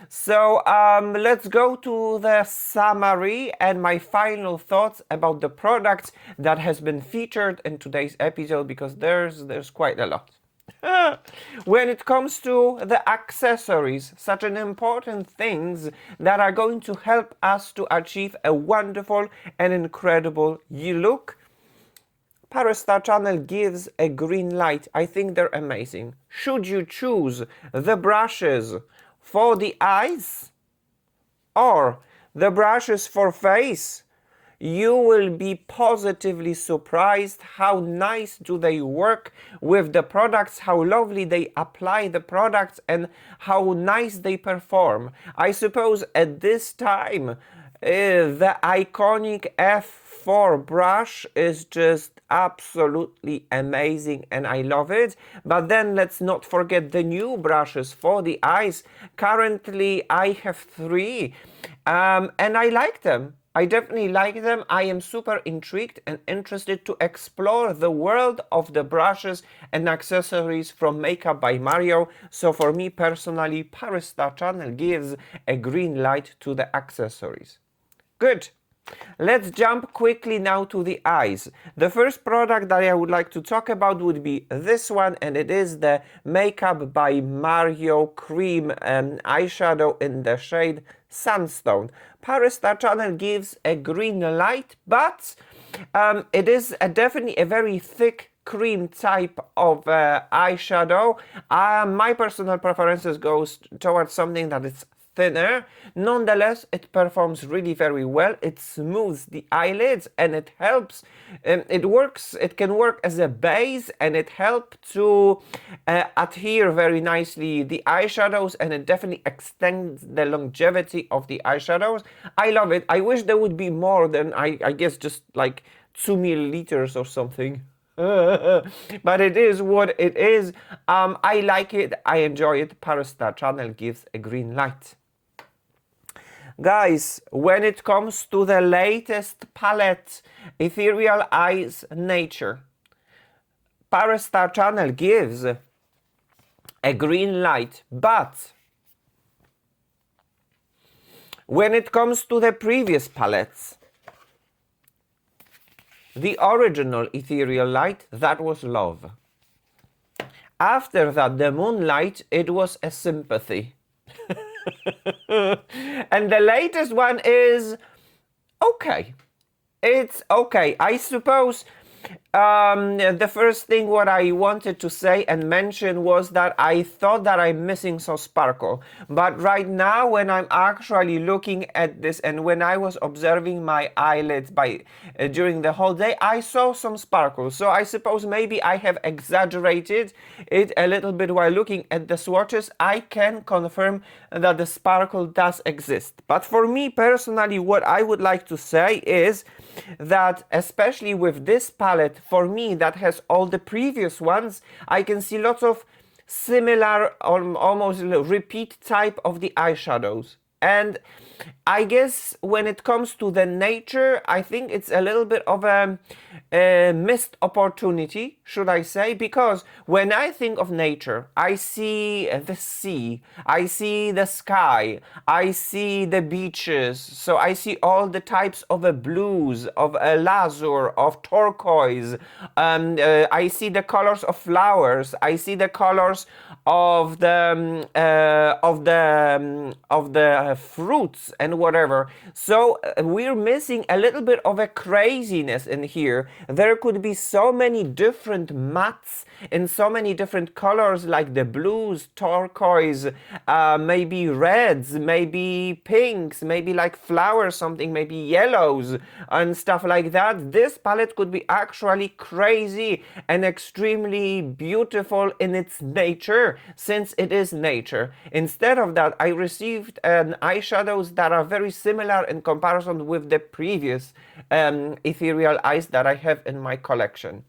So let's go to the summary and my final thoughts about the products that has been featured in today's episode, because there's quite a lot. When it comes to the accessories, such an important things that are going to help us to achieve a wonderful and incredible look, ParisStar channel gives a green light. I think they're amazing. Should you choose the brushes for the eyes or the brushes for face, you will be positively surprised how nice do they work with the products, how lovely they apply the products, and how nice they perform. I suppose at this time, the iconic F4 brush is just absolutely amazing and I love it. But then let's not forget the new brushes for the eyes. Currently I have 3 and I like them. I definitely like them. I am super intrigued and interested to explore the world of the brushes and accessories from Makeup by Mario. So for me personally, ParisStar channel gives a green light to the accessories. Good. Let's jump quickly now to the eyes. The first product that I would like to talk about would be this one, and it is the Makeup by Mario Cream eyeshadow in the shade Sandstone. ParisStar channel gives a green light, but it is definitely a very thick cream type of eyeshadow. My personal preferences goes towards something that is thinner. Nonetheless, it performs really very well. It smooths the eyelids and it helps, it can work as a base, and it helps to adhere very nicely the eyeshadows, and it definitely extends the longevity of the eyeshadows. I love it. I wish there would be more than, I guess, just like 2 milliliters or something. But it is what it is. I like it. I enjoy it. ParisStar channel gives a green light. Guys, when it comes to the latest palette, Ethereal Eyes Nature, ParisStar channel gives a green light, but when it comes to the previous palettes, the original Ethereal light, that was love. After that, the Moonlight, it was a sympathy. And the latest one is okay. It's okay. I suppose the first thing what I wanted to say and mention was that I thought that I'm missing some sparkle. But right now, when I'm actually looking at this and when I was observing my eyelids during the whole day, I saw some sparkle. So I suppose maybe I have exaggerated it a little bit while looking at the swatches. I can confirm that the sparkle does exist. But for me personally, what I would like to say is that especially with this palette, for me, that has all the previous ones, I can see lots of similar, almost repeat type of the eyeshadows. And I guess when it comes to the nature, I think it's a little bit of a missed opportunity, should I say, because when I think of nature, I see the sea, I see the sky, I see the beaches, so I see all the types of blues, of lazur, of turquoise, I see the colors of flowers, I see the colors of the fruits and whatever. So we're missing a little bit of a craziness in here. There could be so many different mattes in so many different colors, like the blues, turquoise, maybe reds, maybe pinks, maybe like flowers, something, maybe yellows and stuff like that. This palette could be actually crazy and extremely beautiful in its nature, since it is nature. Instead of that, I received eyeshadows that are very similar in comparison with the previous ethereal eyes that I have in my collection.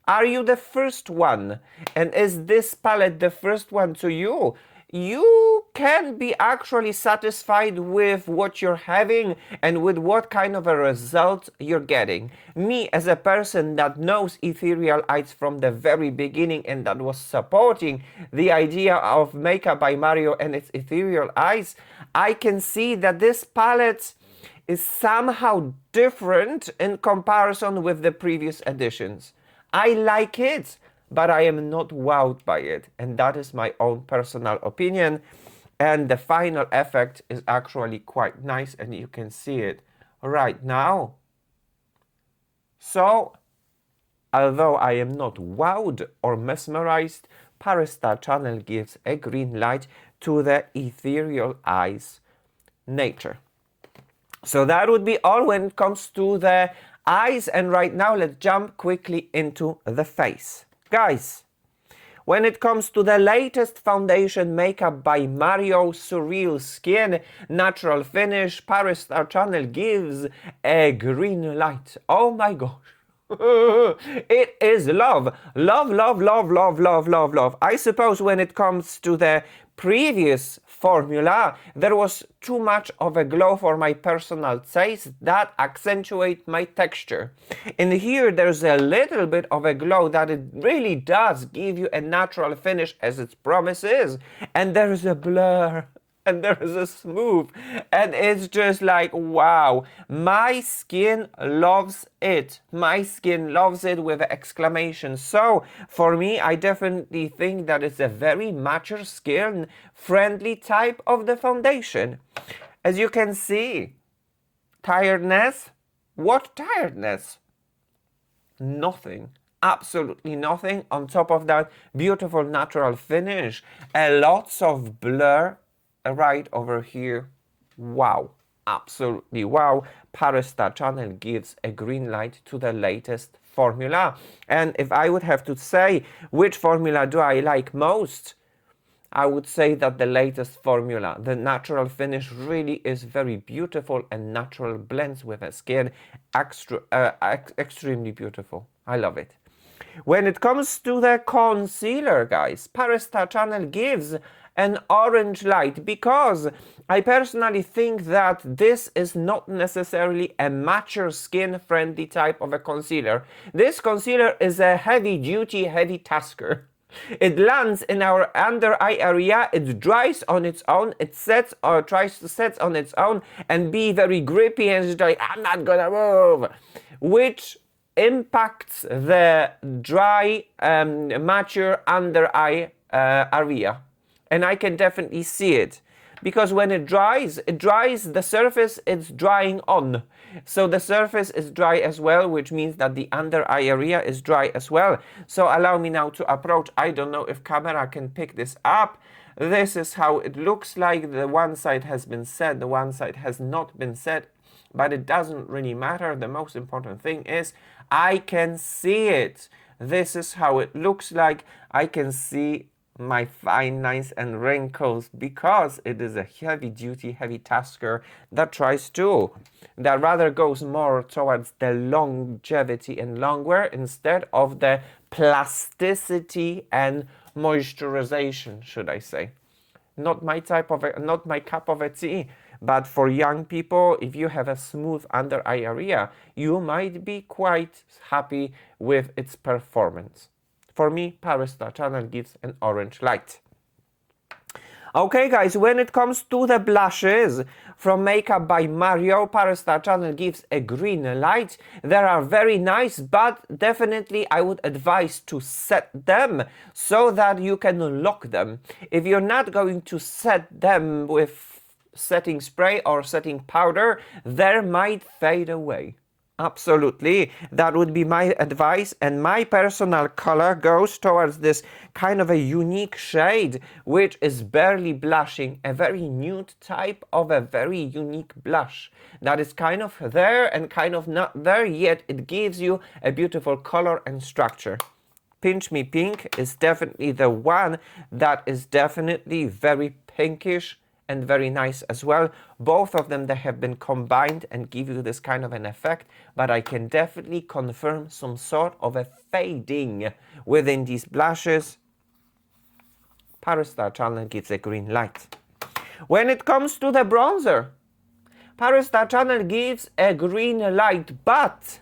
Are you the first one? And is this palette the first one to you? You can be actually satisfied with what you're having and with what kind of a result you're getting. Me, as a person that knows ethereal eyes from the very beginning and that was supporting the idea of MakeupByMario and its ethereal eyes, I can see that this palette is somehow different in comparison with the previous editions. I like it, but I am not wowed by it, and that is my own personal opinion. And the final effect is actually quite nice, and you can see it right now. So, although I am not wowed or mesmerized, ParisStarChannel gives a green light to the ethereal eyes nature. So that would be all when it comes to the eyes, and right now let's jump quickly into the face. Guys, when it comes to the latest foundation MakeupByMario Surreal Skin Natural Finish, ParisStarChannel gives a green light. Oh my gosh. It is love. Love, love, love, love, love, love, love. I suppose when it comes to the previous formula, there was too much of a glow for my personal taste that accentuate my texture. In here, there's a little bit of a glow that it really does give you a natural finish as its promise is. And there is a blur. And there is a smooth, and it's just like, wow, my skin loves it. My skin loves it with an exclamation. So for me, I definitely think that it's a very mature skin friendly type of the foundation. As you can see, tiredness. What tiredness? Nothing. Absolutely nothing. On top of that, beautiful natural finish. Lots of blur right over here. Wow, absolutely wow. ParisStarChannel gives a green light to the latest formula. And if I would have to say which formula do I like most, I would say that the latest formula, the natural finish, really is very beautiful and natural, blends with the skin, extremely beautiful. I love it. When it comes to the concealer, guys, ParisStarChannel gives an orange light, because I personally think that this is not necessarily a mature skin friendly type of a concealer. This concealer is a heavy duty, heavy tasker. It lands in our under eye area, it dries on its own, it sets or tries to set on its own and be very grippy and it's like, I'm not gonna move, which impacts the dry, mature under eye area. And I can definitely see it. because when it dries, the surface it's drying on. So the surface is dry as well, which means that the under eye area is dry as well. So allow me now to approach. I don't know if camera can pick this up. This is how it looks like. The one side has been set, the one side has not been set, but it doesn't really matter. The most important thing is I can see it. This is how it looks like. I can see my fine lines and wrinkles because it is a heavy duty, heavy tasker that rather goes more towards the longevity and long wear instead of the plasticity and moisturization, should I say. Not my cup of a tea, but for young people, if you have a smooth under eye area, you might be quite happy with its performance. For me, ParisStarChannel gives an orange light. Okay guys, when it comes to the blushes from Makeup by Mario, ParisStarChannel gives a green light. They are very nice, but definitely I would advise to set them so that you can lock them. If you're not going to set them with setting spray or setting powder, they might fade away. Absolutely, that would be my advice, and my personal color goes towards this kind of a unique shade, which is barely blushing, a very nude type of a very unique blush that is kind of there and kind of not there, yet it gives you a beautiful color and structure. Pinch Me Pink is definitely the one that is definitely very pinkish and very nice as well. Both of them, they have been combined and give you this kind of an effect, but I can definitely confirm some sort of a fading within these blushes. ParisStarChannel gives a green light. When it comes to the bronzer, ParisStarChannel gives a green light, but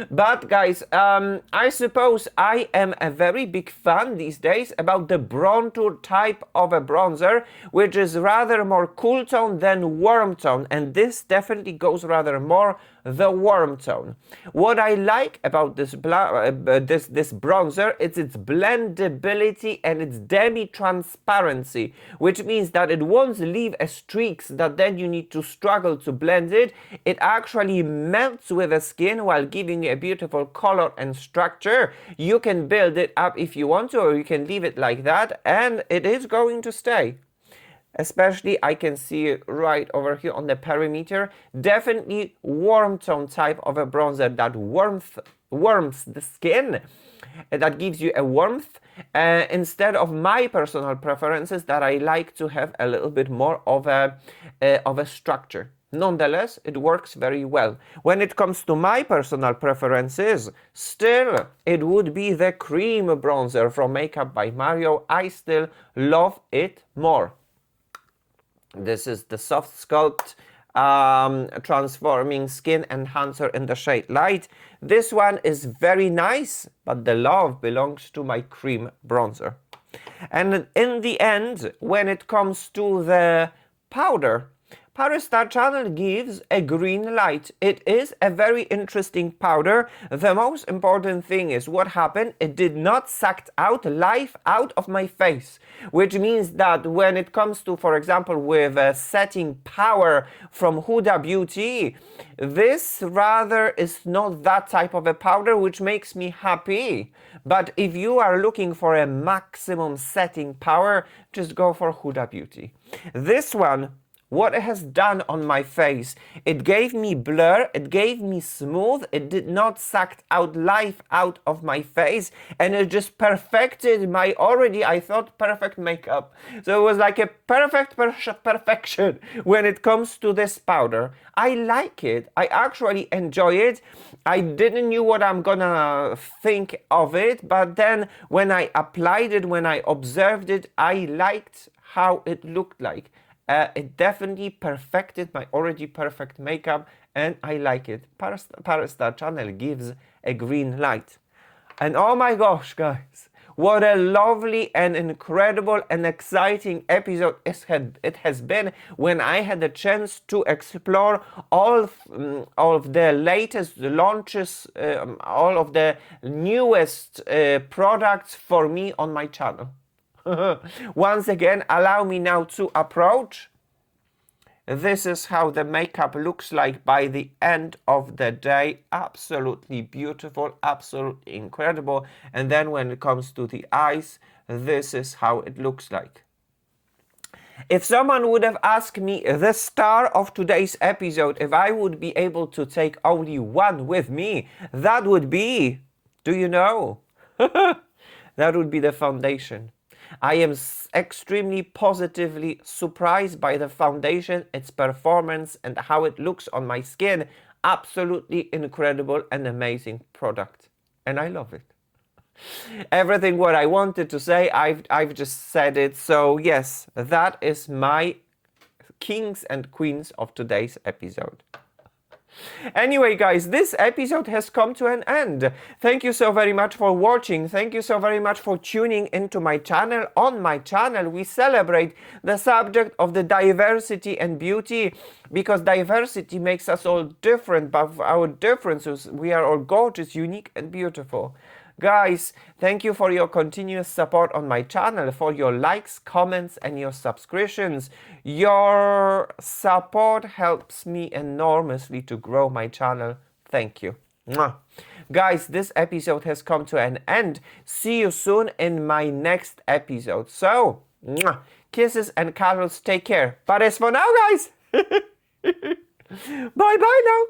but guys, I suppose I am a very big fan these days about the bronzer type of a bronzer, which is rather more cool tone than warm tone, and this definitely goes rather more the warm tone. What I like about this bronzer is its blendability and its demi-transparency, which means that it won't leave a streaks that then you need to struggle to blend it. It actually melts with the skin while giving you a beautiful color and structure. You can build it up if you want to, or you can leave it like that, and it is going to stay. Especially I can see it right over here on the perimeter. Definitely warm tone type of a bronzer that warms the skin, that gives you a warmth, instead of my personal preferences that I like to have a little bit more of a structure. Nonetheless, it works very well. When it comes to my personal preferences, still it would be the cream bronzer from Makeup by Mario. I still love it more. This is the Soft Sculpt Transforming Skin Enhancer in the shade Light. This one is very nice, but the love belongs to my cream bronzer. And in the end, when it comes to the powder, ParisStarChannel gives a green light. It is a very interesting powder. The most important thing is what happened. It did not suck out life out of my face, which means that when it comes to, for example, with setting power from Huda Beauty, this rather is not that type of a powder, which makes me happy. But if you are looking for a maximum setting power, just go for Huda Beauty. This one, what it has done on my face, it gave me blur, it gave me smooth, it did not suck out life out of my face, and it just perfected my already, I thought, perfect makeup. So it was like a perfection when it comes to this powder. I like it, I actually enjoy it. I didn't know what I'm gonna think of it, but then when I applied it, when I observed it, I liked how it looked like. It definitely perfected my already perfect makeup, and I like it. ParisStarChannel gives a green light. And oh my gosh, guys, what a lovely and incredible and exciting episode it has been when I had the chance to explore all of the latest launches, all of the newest products for me on my channel. Once again, allow me now to approach. This is how the makeup looks like by the end of the day. Absolutely beautiful, absolutely incredible. And then when it comes to the eyes, this is how it looks like. If someone would have asked me, the star of today's episode, if I would be able to take only one with me, that would be, do you know? That would be the foundation. I am extremely positively surprised by the foundation, its performance and how it looks on my skin. Absolutely incredible and amazing product. And I love it. Everything what I wanted to say, I've just said it. So yes, that is my kings and queens of today's episode. Anyway, guys, this episode has come to an end. Thank you so very much for watching. Thank you so very much for tuning into my channel. On my channel, we celebrate the subject of the diversity and beauty, because diversity makes us all different, but our differences, we are all gorgeous, unique, and beautiful. Guys, thank you for your continuous support on my channel, for your likes, comments, and your subscriptions. Your support helps me enormously to grow my channel. Thank you. Mwah. Guys, this episode has come to an end. See you soon in my next episode. So, mwah, kisses and cuddles. Take care. But as for now, guys, bye-bye now.